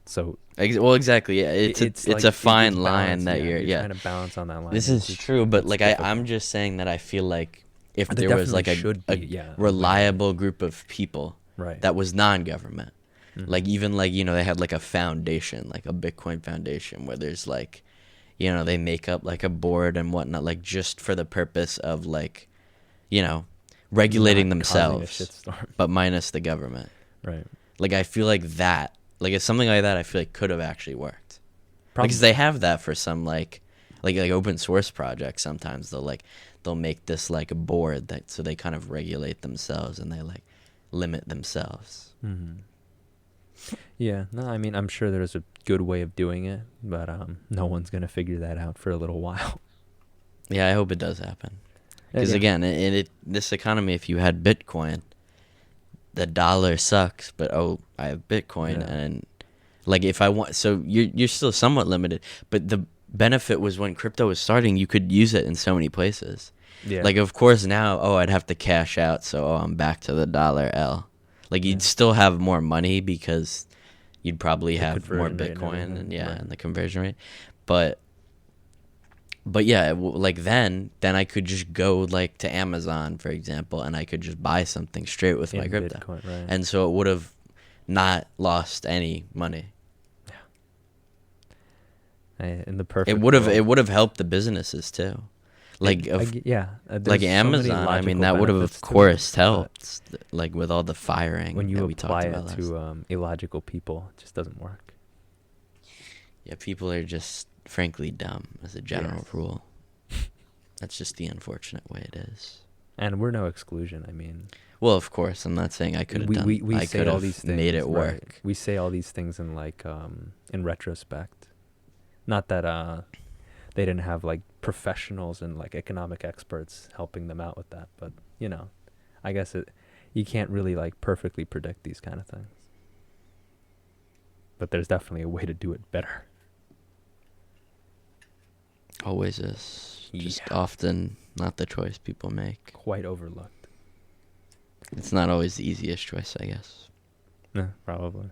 So Well, exactly. Yeah, it's like, a fine balance, line that you're you're trying to balance on that line. This is true, but like I'm just saying that I feel like if There there was like definitely a reliable group of people right. that was non-government, like even like they had like a foundation, like a Bitcoin foundation, where there's like, they make up like a board and whatnot, like just for the purpose of like, regulating Not causing a themselves, shitstorm. but minus the government. Right. Like I feel like that, like it's something like that. I feel like could have actually worked. Probably. Because they have that for some like open source projects. Sometimes they'll make this like a board that so they kind of regulate themselves and they like limit themselves. Mm-hmm. Yeah, no, I mean I'm sure there's a good way of doing it, but no one's gonna figure that out for a little while. Yeah, I hope it does happen. Because Yeah. again, in this economy, if you had Bitcoin, the dollar sucks, but I have Bitcoin, Yeah. and like if I want, so you're still somewhat limited. But the benefit was when crypto was starting, you could use it in so many places. Yeah. Like of course now, I'd have to cash out, so I'm back to the dollar L. Like you'd still have more money because you'd probably The have more conversion rate and Bitcoin everything, and right. and the conversion rate, but yeah, like then I could just go like to Amazon, for example, and I could just buy something straight with my In crypto. Bitcoin, right. And so it would have not lost any money. In the perfect It would world. have helped the businesses too. Like there's like so many Amazon, I mean logical that would have benefits of to course it, but helped, like with all the firing when you that we apply talked it about last. to illogical people, it just doesn't work. Yeah, people are just frankly dumb as a general Yes. rule. That's just the unfortunate way it is. And we're no exclusion. I mean, Well, of course, I'm not saying I could have done. we I say could all have these things, made it right. work. We say all these things in like in retrospect. Not that they didn't have like professionals and like economic experts helping them out with that, but I guess you can't really like perfectly predict these kind of things. But there's definitely a way to do it better. Always is. Just Yeah. often not the choice people make. Quite overlooked. It's not always the easiest choice, I guess. Yeah, probably.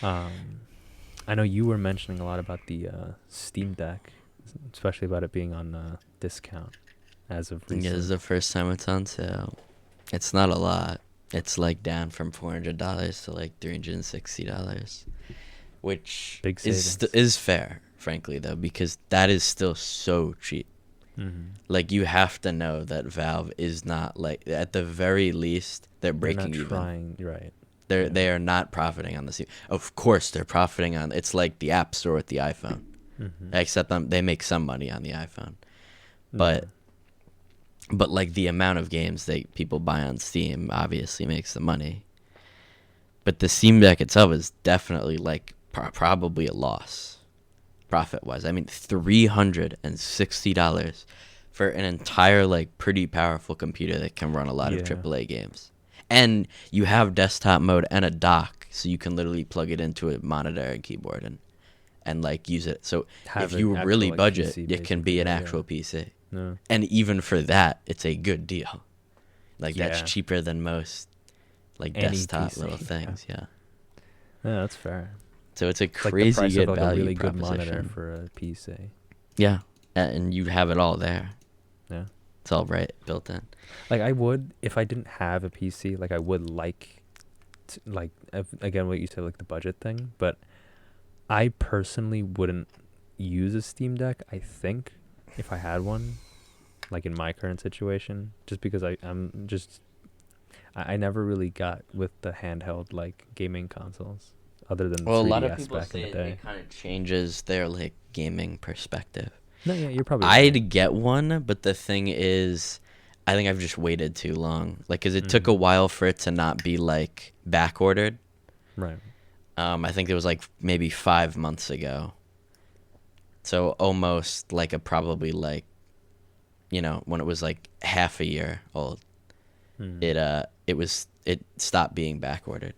I know you were mentioning a lot about the Steam Deck, especially about it being on discount as of recent. Yeah, this is the first time it's on sale. It's not a lot. It's like down from $400 to like $360, which Big is fair, frankly, though, because that is still so cheap. Mm-hmm. Like you have to know that Valve is not like, at the very least they're breaking They're not even. trying, right? They are not profiting on this. Of course they're profiting on. It's like the App Store with the iPhone, Mm-hmm. except they make some money on the iPhone, but like the amount of games that people buy on Steam obviously makes the money. But the Steam Deck itself is definitely like probably a loss, profit wise. I mean, $360 for an entire like pretty powerful computer that can run a lot of Yeah. AAA games. And you have desktop mode and a dock, so you can literally plug it into a monitor and keyboard and like use it. So Have if you an really actual, like, budget, PC it can be an basically, actual yeah. PC. No. And even for that, it's a good deal. Like that's Yeah. cheaper than most like Any desktop PC, little yeah. things. Yeah. Yeah, that's fair. So it's a It's like crazy the price good of like value a really good proposition. monitor for a PC. Yeah, and you have it all there. Yeah. It's all right built in. Like I would, if I didn't have a PC, like I would like, like again what you said, like the budget thing. But I personally wouldn't use a Steam Deck. I think if I had one, like in my current situation, just because I never really got with the handheld like gaming consoles, other than Well, a 3DS lot of people back in say the day. it kind of changes their like gaming perspective. No, yeah, you're probably right. I'd get one, but the thing is, I think I've just waited too long. Like, 'cause it took a while for it to not be like back ordered. Right. I think it was like maybe 5 months ago. So almost like probably like, when it was like half a year old, it stopped being back ordered.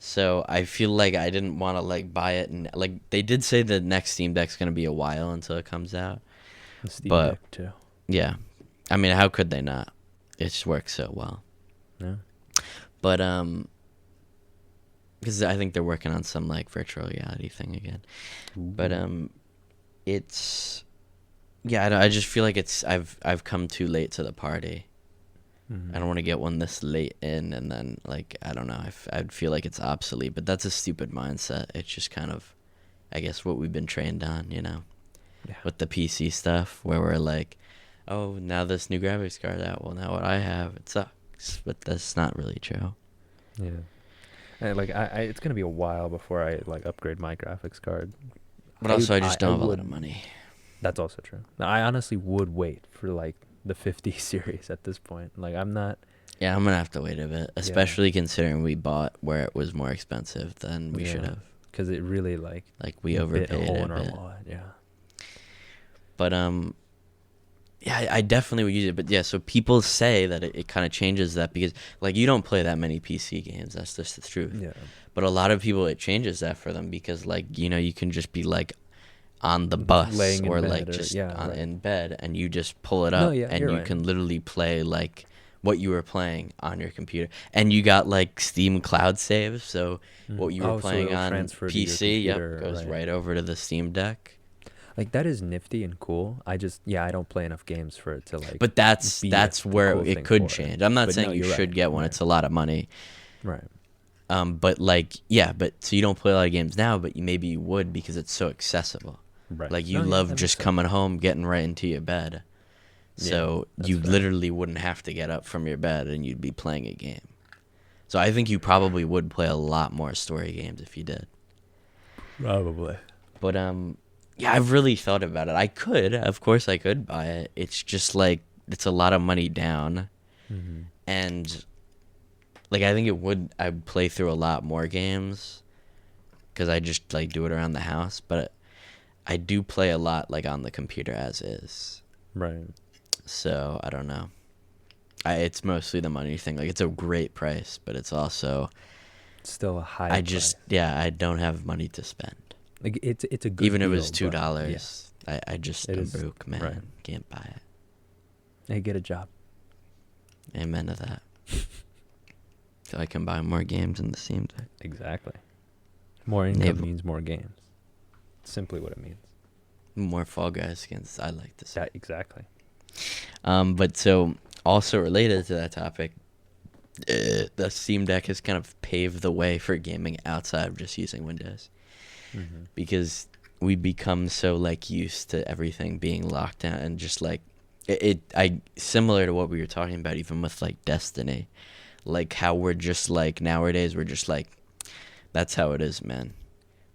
So I feel like I didn't want to like buy it, and like they did say the next Steam Deck's gonna be a while until it comes out. The Steam But- Deck too. Yeah, I mean, how could they not? It just works so well. Yeah. But because I think they're working on some like virtual reality thing again. But it's I just feel like I've come too late to the party. Mhm. I don't want to get one this late in, and then like I don't know. I'd feel like it's obsolete, but that's a stupid mindset. It's just kind of, I guess, what we've been trained on, you know, Yeah. with the PC stuff, where we're like, oh, now this new graphics card out. Well, now what I have, it sucks, but that's not really true. Yeah. And like I it's gonna be a while before I like upgrade my graphics card. But also, I just don't have a lot would. of money. That's also true. I honestly would wait for like the 50 series at this point. Like I'm not. Yeah, I'm gonna have to wait a bit, especially considering we bought where it was more expensive than we should have. Because it really like we bit overpaid a hole a in our bit. wallet. Yeah. But yeah, I definitely would use it. But yeah, so people say that it kind of changes that because like you don't play that many PC games. That's just the truth. Yeah. But a lot of people, it changes that for them because like you can just be like on the bus Laying in or bed like or- just yeah, right. in bed, and you just pull it No, up yeah, and you're you right. can literally play like what you were playing on your computer, and you got like Steam cloud saves, so what you were Oh, so playing it'll on transfer to your PC, computer, goes right. right over to the Steam Deck. Like that is nifty and cool. I don't play enough games for it to like. But that's be where cool it thing could for change. I'm not But saying no, you you're should right, get one. right. It's a lot of money. Right. But like but so you don't play a lot of games now, but maybe you would because it's so accessible. Right. Like you No, yeah, love that makes just sense. coming home, getting right into your bed. Yeah, So that's you fair. literally wouldn't have to get up from your bed and you'd be playing a game. So I think you probably would play a lot more story games if you did. Probably. But yeah, I've really thought about it. Of course I could buy it. It's just like it's a lot of money down. Mm-hmm. And like I think I'd play through a lot more games cuz I just like do it around the house, but I do play a lot like on the computer as is. Right. So, I don't know. It's mostly the money thing. Like it's a great price, but it's also Still a high. I just price. I don't have money to spend. Like it's a good. Even if it was deal, but, $2, I just It am is- broke, man. right. Can't buy it. Yeah. Hey, get a job. Amen to that. So I can buy more games in the Steam Deck. Exactly. More income Maybe- means more games. Simply what it means. More Fall Guys skins, I like to say. That exactly. But so also related to that topic, the Steam Deck has kind of paved the way for gaming outside of just using Windows, Mm-hmm. because we become so like used to everything being locked down and just like I similar to what we were talking about even with like Destiny, like how we're just like nowadays we're just like that's how it is, man.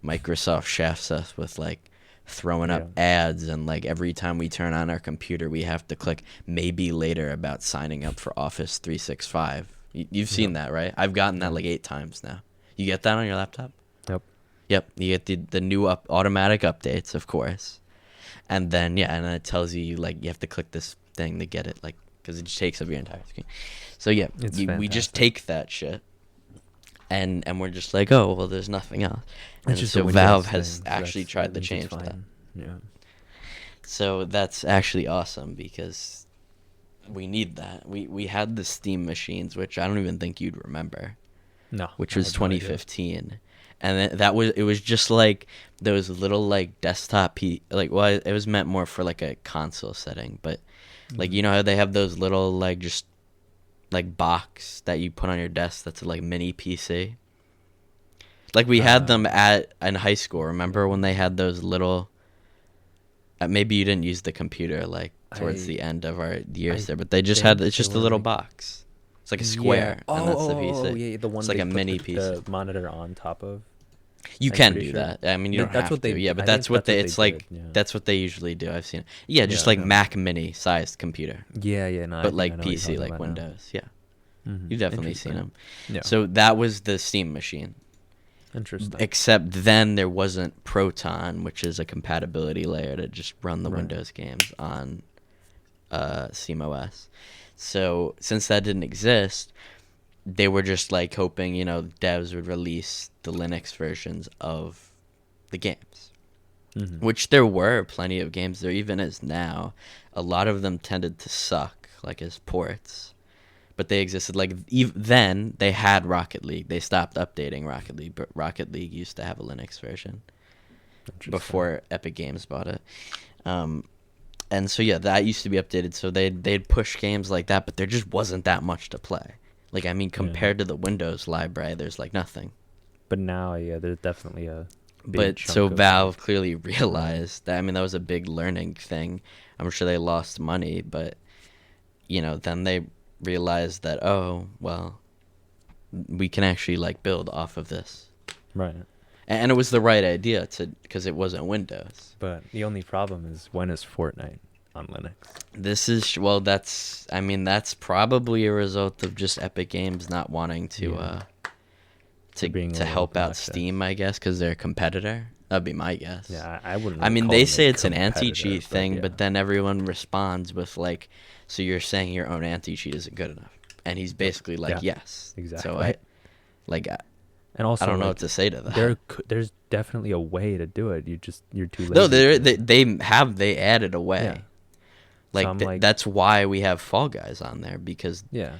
Microsoft shafts us with like throwing up ads, and like every time we turn on our computer we have to click maybe later about signing up for Office 365. You've seen that, right? I've gotten that like 8 times now. You get that on your laptop? Yep. You get the new automatic updates, of course, and then and then it tells you like you have to click this thing to get it, like because it just takes up your entire screen. So we just fantastic. take that shit, and we're just like, oh well, there's nothing else. And It's just a so Windows Valve thing, has so actually tried to means it's change that. fine. Yeah. So that's actually awesome because we need that. We had the Steam machines, which I don't even think you'd remember, No. which I was have no idea. 2015, and then it was just like those little like desktop it was meant more for like a console setting, but like you know how they have those little like just like box that you put on your desk that's a like mini PC. Like we had them in high school. Remember when they had those little? Maybe you didn't use the computer like towards the end of our years there, but they just had it's think just they a were, little like- box. It's like a square, and that's the PC. Yeah, the one It's like they a put mini the PC. monitor on top of. You I'm can pretty do sure. that. I mean, you don't That's have what to. they- Yeah, but I that's think what that's what it's they like. did, yeah. That's what they usually do. I've seen it. Yeah, just Yeah, like yeah. Mac Mini sized computer, Yeah, no. I but think like I know what you're PC, talking like about now. Windows. Yeah, Mhm. you've definitely seen them. Yeah. So that was the Steam machine. Interesting. Except then there wasn't Proton, which is a compatibility layer to just run the Right. Windows games on SteamOS. So since that didn't exist, they were just like hoping, devs would release the Linux versions of the games. Mhm. Which there were plenty of games, there even is now. A lot of them tended to suck, like as ports. but they existed. Like then they had Rocket League. They stopped updating Rocket League, but Rocket League used to have a Linux version before Epic Games bought it. And so yeah, that used to be updated. So they'd push games like that, but there just wasn't that much to play. Like I mean, compared to the Windows library, there's like nothing. But now, yeah, there's definitely a big But chunk so of, Valve clearly realized that. I mean, that was a big learning thing. I'm sure they lost money, but you know, then they realized that, oh well, we can actually like build off of this. right. And it was the right idea because it wasn't Windows. But the only problem is, when is Fortnite on Linux? This is that's probably a result of just Epic Games not wanting to being help out obnoxious. Steam, I guess, because they're a competitor. That'd be my guess. Yeah, I wouldn't. I really mean, call they them say a it's an competitor, anti-cheat thing, yeah. but then everyone responds with like, "So you're saying your own anti-cheat isn't good enough?" And he's basically like, Yeah, "Yes." exactly. So And also, I don't know like, what to say to that. there's definitely a way to do it. You're too lazy. No, to- they added a way. Yeah. Like, So I'm like- that's why we have Fall Guys on there, because Yeah.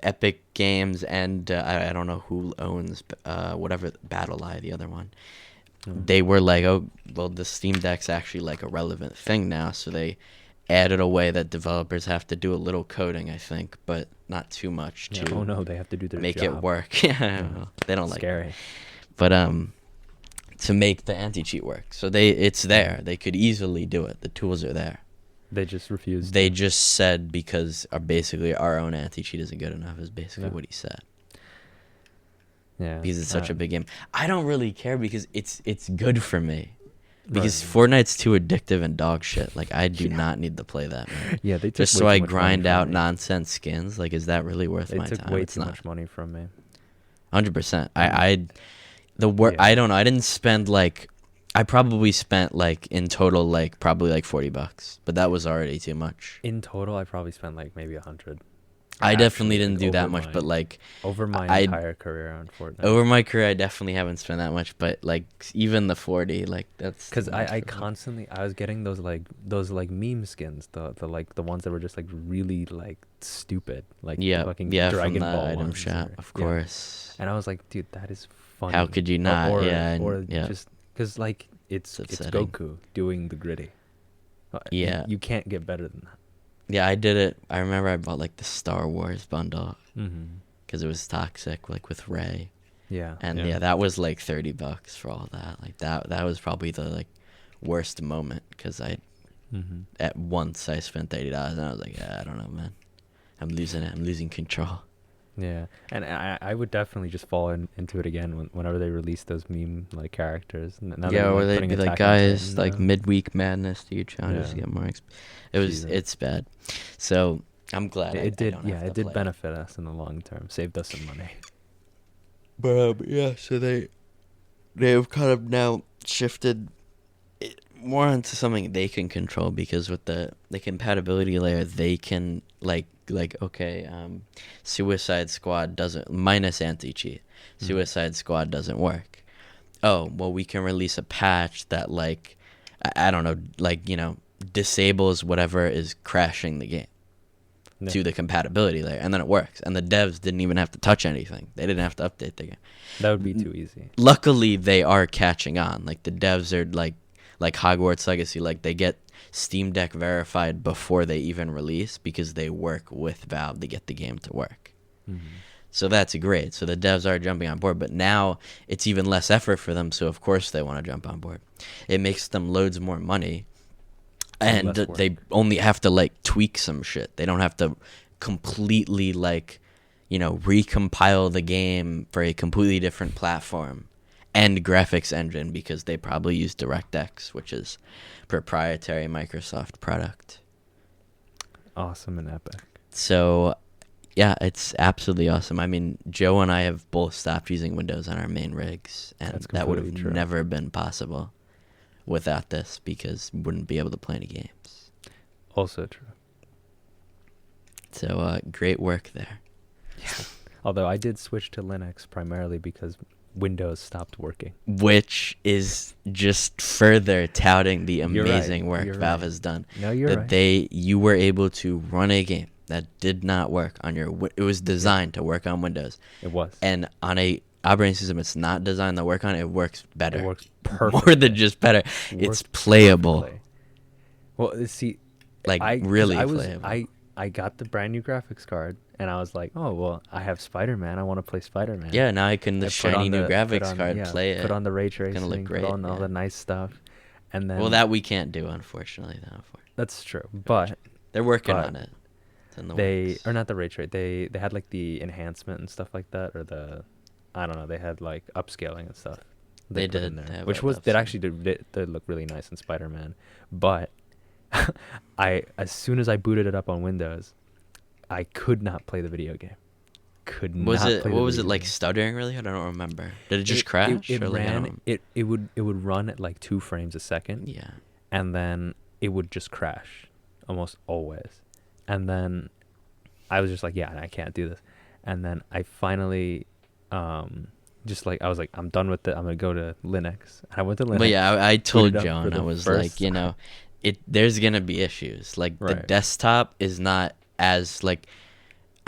Epic Games and I don't know who owns whatever BattleEye, the other one. They were like, oh well, the Steam Deck's actually like a relevant thing now, so they added a way that developers have to do a little coding, I think, but not too much Yeah. to Oh no, they have to do their make job. it work. Yeah, they don't like Scary. it. But to make the anti-cheat work, so it's there. They could easily do it. The tools are there. They just refused. They just said because basically our own anti-cheat isn't good enough is basically Yeah. what he said. Yeah. Because it's such a big game. I don't really care because it's good for me. Because Right. Fortnite's too addictive and dog shit. Like I do not need to play that, man. Yeah, they took Just way so too I much money grind from out me. nonsense skins. Like, is that really worth They my took time? way It's too not. much money from me. 100%. Yeah. I don't know. I didn't spend like. I probably spent like in total like probably like $40, but that was already too much. In total, I probably spent like maybe 100. I definitely Actually, didn't like, do that over much, but my- like over my I- entire career on Fortnite. over my career, I definitely haven't spent that much. But like even the 40, like that's Because too much I for me. constantly I was getting those meme skins, the ones that were just like really like stupid, like the Yeah, fucking yeah, Dragon from the Ball item ones, shop, or- of yeah. course. And I was like, dude, that is funny. How could you not? Or, Yeah, and- or yeah. just because like it's upsetting. Goku doing the gritty. Yeah. you can't get better than that. Yeah, I did it. I remember I bought like the Star Wars bundle Mm-hmm. because it was toxic, like with Rey. Yeah, And yeah, that was like $30 for all that. Like that was probably the like worst moment because Mm-hmm. at once I spent $30 and I was like, yeah, I don't know, man. I'm losing it. I'm losing control. Yeah, and I would definitely just fall into it again whenever they release those meme like characters. Now that Yeah, they're, or like, they'd putting be like, Attack on guys, Titan, like midweek madness, dude, trying to Yeah. get more. Jesus. It's bad. So I'm glad It did. I don't Yeah, have to it did play benefit us in the long term. Saved us some money. But yeah, so they've kind of now shifted it more onto something they can control because with the compatibility layer, they can like okay, Suicide Squad doesn't minus anti-cheat. Suicide Squad doesn't work. Oh, well, we can release a patch that like I don't know, like, you know, disables whatever is crashing the game Yeah. to the compatibility layer, and then it works. And the devs didn't even have to touch anything. They didn't have to update the game. That would be too easy. Luckily, they are catching on. Like the devs are like Hogwarts Legacy. Like they get Steam Deck verified before they even release because they work with Valve to get the game to work. Mm-hmm. So that's great. So the devs are jumping on board, but now it's even less effort for them. So of course they want to jump on board. It makes them loads more money, and less work. they only have to like tweak some shit. They don't have to completely like, you know, recompile the game for a completely different platform and graphics engine because they probably use DirectX, which is proprietary Microsoft product. Awesome and epic. So, yeah, it's absolutely awesome. I mean, Joe and I have both stopped using Windows on our main rigs, and That's that would have completely true. never been possible without this because we wouldn't be able to play any games. Also true. So, great work there. Although I did switch to Linux primarily because Windows stopped working. Which is just further touting the You're right, amazing work you're Valve right. has done. No, you're that right. you were able to run a game that did not work on your. It was designed to work on Windows, It was. and on a operating system it's not designed to work on. It works better. It works More perfectly. than just better. It's Works playable. perfectly. Well, see, Like, 'cause really I was playable. I got the brand new graphics card, and I was like, oh well, I have Spider-Man. I want to play Spider-Man. Yeah, now I can the I put shiny on new put graphics on- card yeah, play it. Put on the ray It's gonna tracing. look great. Put on all yeah. the nice stuff, and then Well, that we can't do, unfortunately. Though. that's true. But They're working but on it. It's in the they works. or not the ray trace. They had like the enhancement and stuff like that, or the I don't know. They had like upscaling and stuff. They put did, in they there, have which that was that upscaling. actually did look really nice in Spider-Man. But as soon as I booted it up on Windows, I could not play the video game. Could Was not it play what the was it video like game. stuttering really? I don't remember. Did it just crash? It or like, I ran. don't- It would run at like 2 frames a second, Yeah. and then it would just crash almost always. And then I was just like, yeah, I can't do this. And then I finally just like I was like, I'm done with it. I'm gonna go to Linux. And I went to Linux. But yeah, I told booted up for John, I the was first like, you know, there's gonna be issues. Like the Right. desktop is not as like,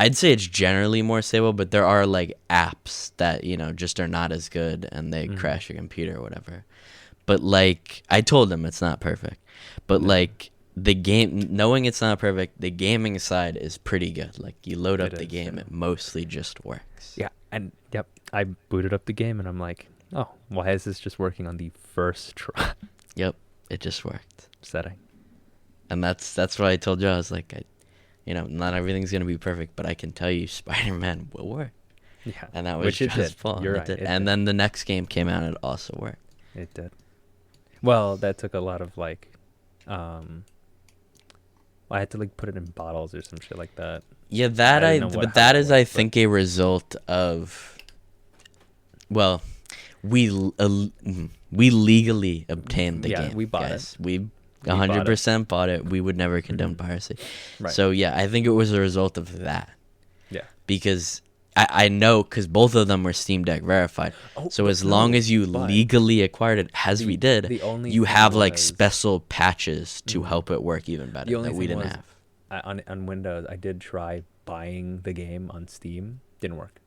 I'd say it's generally more stable, but there are like apps that just are not as good and they crash your computer or whatever. But like I told him it's not perfect, but like the game, knowing it's not perfect, the gaming side is pretty good. Like you load up It the is, game, yeah. it mostly just works. Yeah, and yep, I booted up the game and I'm like, oh, why is this just working on the first try Yep, it just worked. setting? And that's why I told you, I was like, not everything's gonna be perfect, but I can tell you, Spider-Man will work. Yeah, And that was which it just did. fun. You're It right. did. it And did. then the next game came out, and it also worked. It did. Well, that took a lot of like, I had to like put it in bottles or some shit like that. Yeah, that I I. didn't know But how that it is, I worked, but- think, a result of. Well, we legally obtained the Yeah, game. we bought it. guys. We bought it. 100% bought it. We would never condone piracy. Right. So yeah, I think it was a result of that. Yeah. Because I know, because both of them were Steam Deck verified. Oh, So but as long no, as you but legally acquired it, as we did, the only you thing have like was- special patches to help it work even better The only that we thing didn't was, have. on Windows, I did try buying the game on Steam. Didn't work.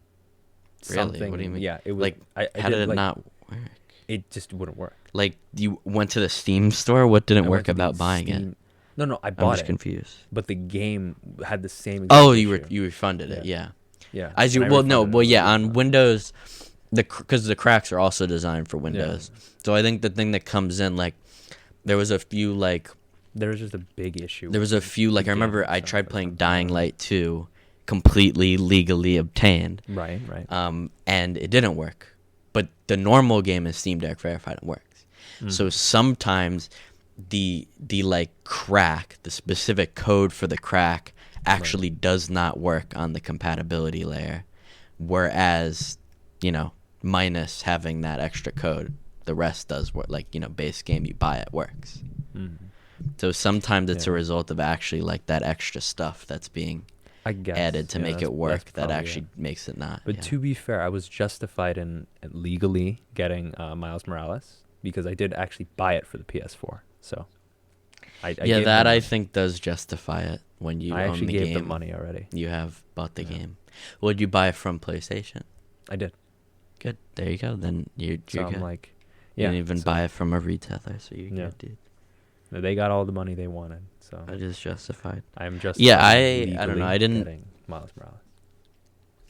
Really? What do you mean? Yeah, it was Like, I how did it like, not work? It just wouldn't work. Like, you went to the Steam store? What didn't I work went to the about buying it? Steam- No, I I'm bought just it, confused. but the game had the same. Exact Oh, issue. you refunded it, yeah. Yeah. As you and I well, no, refunded it, well, it was yeah, a on refund. Windows, because the cracks are also designed for Windows. So I think the thing that comes in, like, there was a few like There was just a big issue. There was a few, like, I remember I tried for playing some Dying reason. Light 2, completely legally obtained, Right. and it didn't work. But the normal game is Steam Deck verified and works. So sometimes the like crack, the specific code for the crack actually does not work on the compatibility layer, whereas, minus having that extra code, the rest does work. Like, base game, you buy it, works. So sometimes it's a Yeah. result of actually like that extra stuff that's being I guess added to yeah, make that's- it work that's that probably actually it. makes it not. But yeah. to be fair, I was justified in legally getting Miles Morales because I did actually buy it for the PS4. So, I Yeah, gave that them- I think does justify it when you I own actually the gave game. them money already. You have bought the Yeah. game. Would you buy it from PlayStation? I did. Good. There you go. Then you're So good. I'm like, you yeah. didn't even so buy it from a retailer, so you're Yeah. good, dude. They got all the money they wanted. So That is justified. I'm just Yeah, I don't know. I didn't. getting Miles Morales.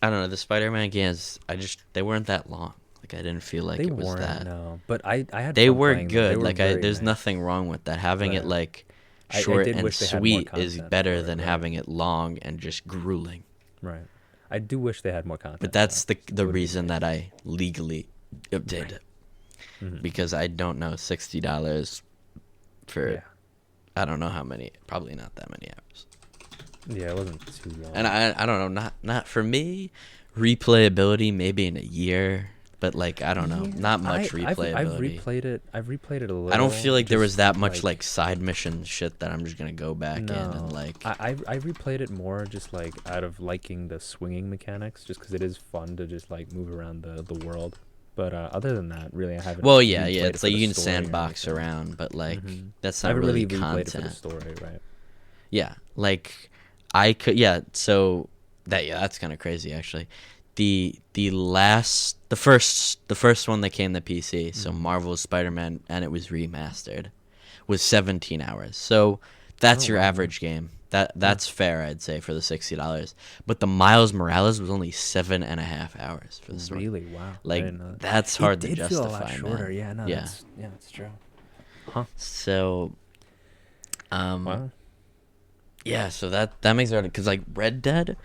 I don't know. The Spider-Man games, they weren't that long. Like, I didn't feel like They it was weren't that. no, but I had. They fun were playing them. good. They were Like, very there's nice. nothing wrong with that. Having it Right. like I short did and wish they had more sweet is content better for it, than right. having it long and just grueling. Right. I do wish they had more content. But that's though. the Would be reason nice. that I legally obtained it, Mhm. because I don't know $60 for Yeah. I don't know how many, probably not that many hours. Yeah, it wasn't too long. And I don't know, not for me. Replayability maybe in a year, but like I don't know, Yeah, not much I've replayability. replayed it. I've replayed it a little. I don't feel like there was just, that much like side mission shit that I'm just gonna go back in No, and like. I replayed it more just like out of liking the swinging mechanics, just because it is fun to just like move around the world. But other than that, really, I haven't. Well, yeah, replayed yeah. it It's for like the you can story or sandbox anything. around, but like Mhm. that's I not haven't really replayed it for the content. story, right? Yeah, like I could, yeah. So that's kind of crazy actually. The first one that came to PC, so Marvel's Spider-Man, and it was remastered, was 17 hours. So that's your average game. That's fair, I'd say, for the $60. But the Miles Morales was only 7.5 hours for the story. Really? Wow. I Like didn't know that. that's hard to It did feel a justify, lot shorter. man. Yeah, no, Yeah. that's true. Huh. So, Wow. yeah. So that makes it hard because like Red Dead,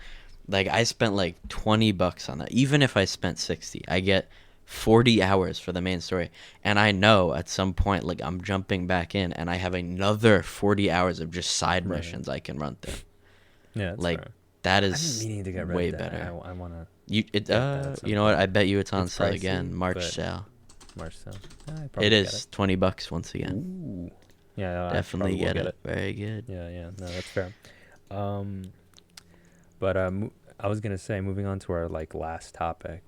like I spent like $20 on that. Even if I spent 60, I get 40 hours for the main story, and I know at some point like I'm jumping back in, and I have another 40 hours of just side missions I can run through. Yeah, that's Like fair. that I've is been meaning to get Red way Dead. better. I want to You some know what? point. I bet you it's on It's sale pricey, again, March but- sale. March sale. I It probably is $20 once Get it. again. Ooh. Yeah, no, I Definitely probably will get it. Very good. Yeah. No, that's fair. But I was gonna say, moving on to our like last topic,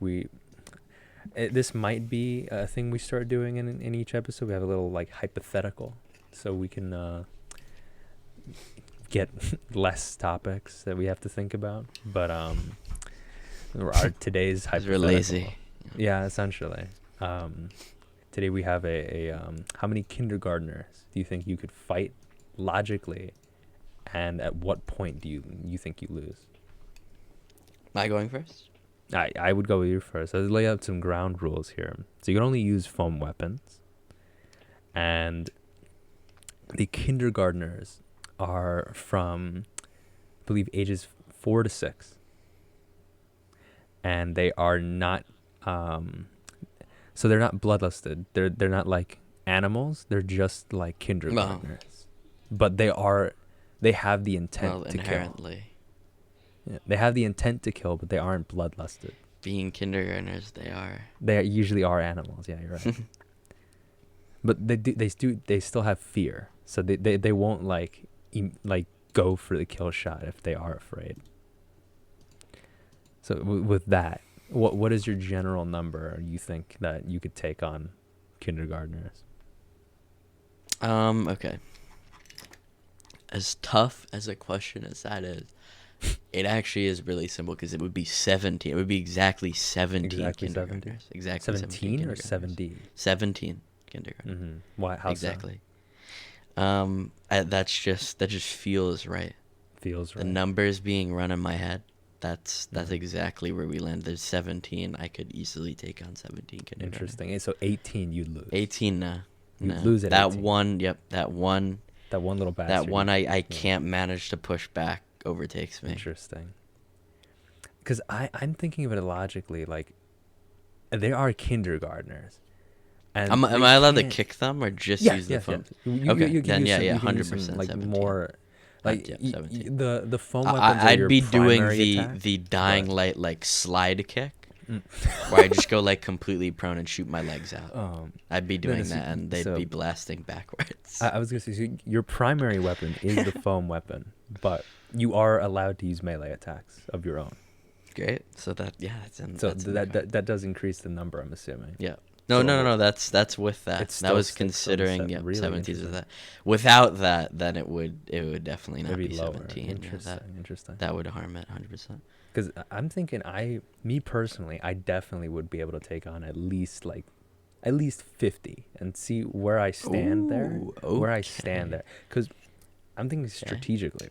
this might be a thing we start doing in each episode. We have a little like hypothetical, so we can get less topics that we have to think about. But our today's 'Cause hypothetical. we're lazy. Yeah, essentially. Today we have how many kindergartners do you think you could fight logically, and at what point do you think you lose? Am I going first? I would go with you first. I'll lay out some ground rules here. So you can only use foam weapons, and the kindergartners are from, I believe, ages 4 to 6, and they are not. So they're not bloodlusted. They're not like animals. They're just like kindergartners, but they have the intent to kill. Inherently. Yeah, they have the intent to kill, but they aren't bloodlusted. Being kindergartners, they are. They usually are animals. Yeah, you're right. But they still have fear, so they won't like go for the kill shot if they are afraid. So with that, what is your general number you think that you could take on kindergartners? Okay. As tough as a question as that is, it actually is really simple because it would be 17. It would be exactly 17 Exactly kindergartners. 17? Exactly 17 or kindergartners. 7D? 17 kindergartners. Mm-hmm. Why? How so? Exactly. That just feels right. Feels right. The numbers being run in my head, that's exactly where we land. There's 17. I could easily take on 17 kindergartners. Interesting. So 18 you'd lose. 18, nah. You'd nah. lose at that 18. one. Yep, that one. That one little bastard. That one I can't manage to push back overtakes me. Interesting. Because I'm thinking of it logically, like, they are kindergartners. And Am they I allowed to can't- kick them or just Yes, use the yes, phone? yes. You Okay, can then use yeah, some- yeah, you can use some, 100% like 17. more, like Yeah, 17. the foam weapons are I'd your be doing primary attack, the dying but- light like slide kick, where I just go like completely prone and shoot my legs out. I'd be doing so- that, and they'd so- be blasting backwards. I was gonna say, so your primary weapon is the foam weapon, but you are allowed to use melee attacks of your own. Great. So that's in. So that's in the fact. that does increase the number, I'm assuming. Yeah. No, So no. That's with that. it's That still- was it's still considering really 17s with interesting. that. Without that, then it would definitely not Maybe be lower. 17. Yeah, Interesting. that would harm it 100%. Because I'm thinking, me personally, I definitely would be able to take on at least 50 and see where I stand there. Ooh, Where I stand okay. there. Because I'm thinking strategically.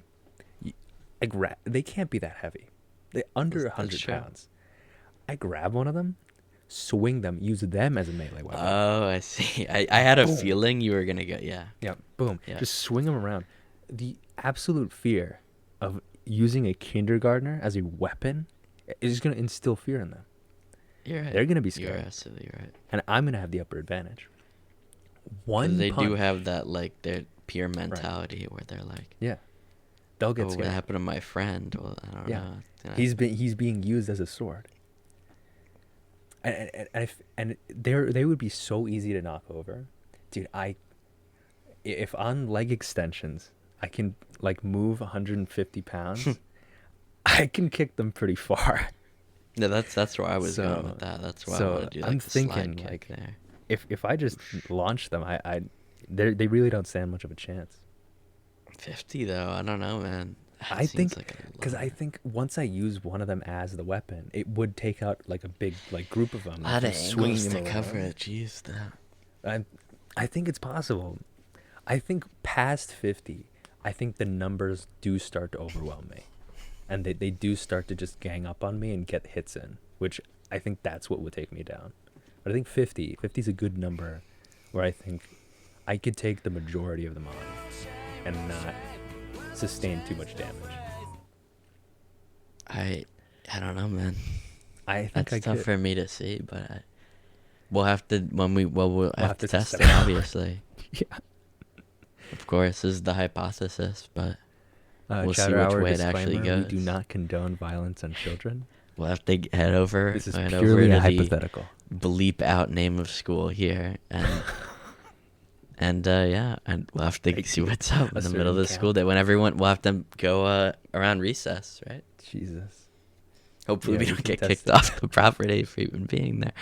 They can't be that heavy. They're under That's 100 true. pounds. I grab one of them, swing them, use them as a melee weapon. Oh, I see. I had a Boom. feeling you were gonna go. Yeah. Yeah, boom. Yeah. Just swing them around. The absolute fear of using a kindergartner as a weapon is going to instill fear in them. You're right. They're going to be You're scared. absolutely right. And I'm going to have the upper advantage. 'Cause One they do punch- have that like their peer mentality where they're like, Yeah. They'll "Oh, get what scared. happened to my friend?" Well, I don't Yeah. know. You know. He's being used as a sword. And they would be so easy to knock over. Dude, if on leg extensions I can like move 150 pounds, I can kick them pretty far. Yeah, that's where I was going So- with that. That's why I so want to do like I'm the slide thinking, kick like, there. If I just launch them, they really don't stand much of a chance. 50 though, I don't know, man. That I seems think like a because I lot. think once I use one of them as the weapon, it would take out like a big like group of them. A lot Like, of from swinging angles to them cover around. it. Jeez, that. I think it's possible. I think past 50, I think the numbers do start to overwhelm me. And they do start to just gang up on me and get hits in, which I think that's what would take me down. But I think 50 is a good number where I think I could take the majority of them on and not sustain too much damage. I don't know, man. I think That's I tough could. for me to see, but we'll have to we'll have to test test it, it out. obviously. Yeah. Of course, this is the hypothesis, but we'll see Chowder which Hour way it actually disclaimer, goes. we do not condone violence on children. We'll have to head over This is to purely a the hypothetical. bleep out name of school here, and yeah, and we'll have to Take see what's up a in the middle of certain the school count. day when everyone we'll have to go around recess, right? Jesus. Hopefully Yeah, we we don't can get test kicked it. off the property for even being there.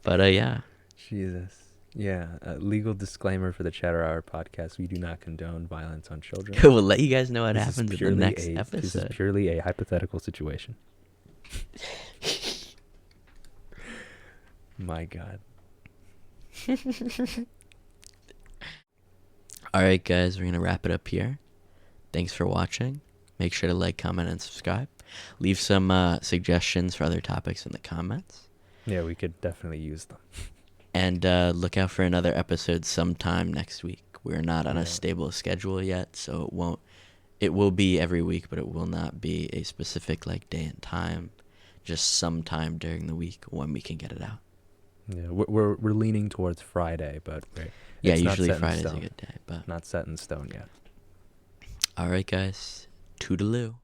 But yeah, Jesus. Yeah, legal disclaimer for the Chowder Hour podcast. We do not condone violence on children. we'll let you guys know what This is happens in the purely next This is episode. purely a hypothetical situation. My God. All right, guys, we're gonna wrap it up here. Thanks for watching. Make sure to like, comment, and subscribe. Leave some suggestions for other topics in the comments. Yeah, we could definitely use them. And look out for another episode sometime next week. We're not on Yeah. a stable schedule yet, so it will be every week, but it will not be a specific like day and time. Just sometime during the week when we can get it out. Yeah, we're leaning towards Friday, but Yeah, it's not usually set in Friday's a stone. good day. But Not set in stone yet. all right, guys, toodaloo.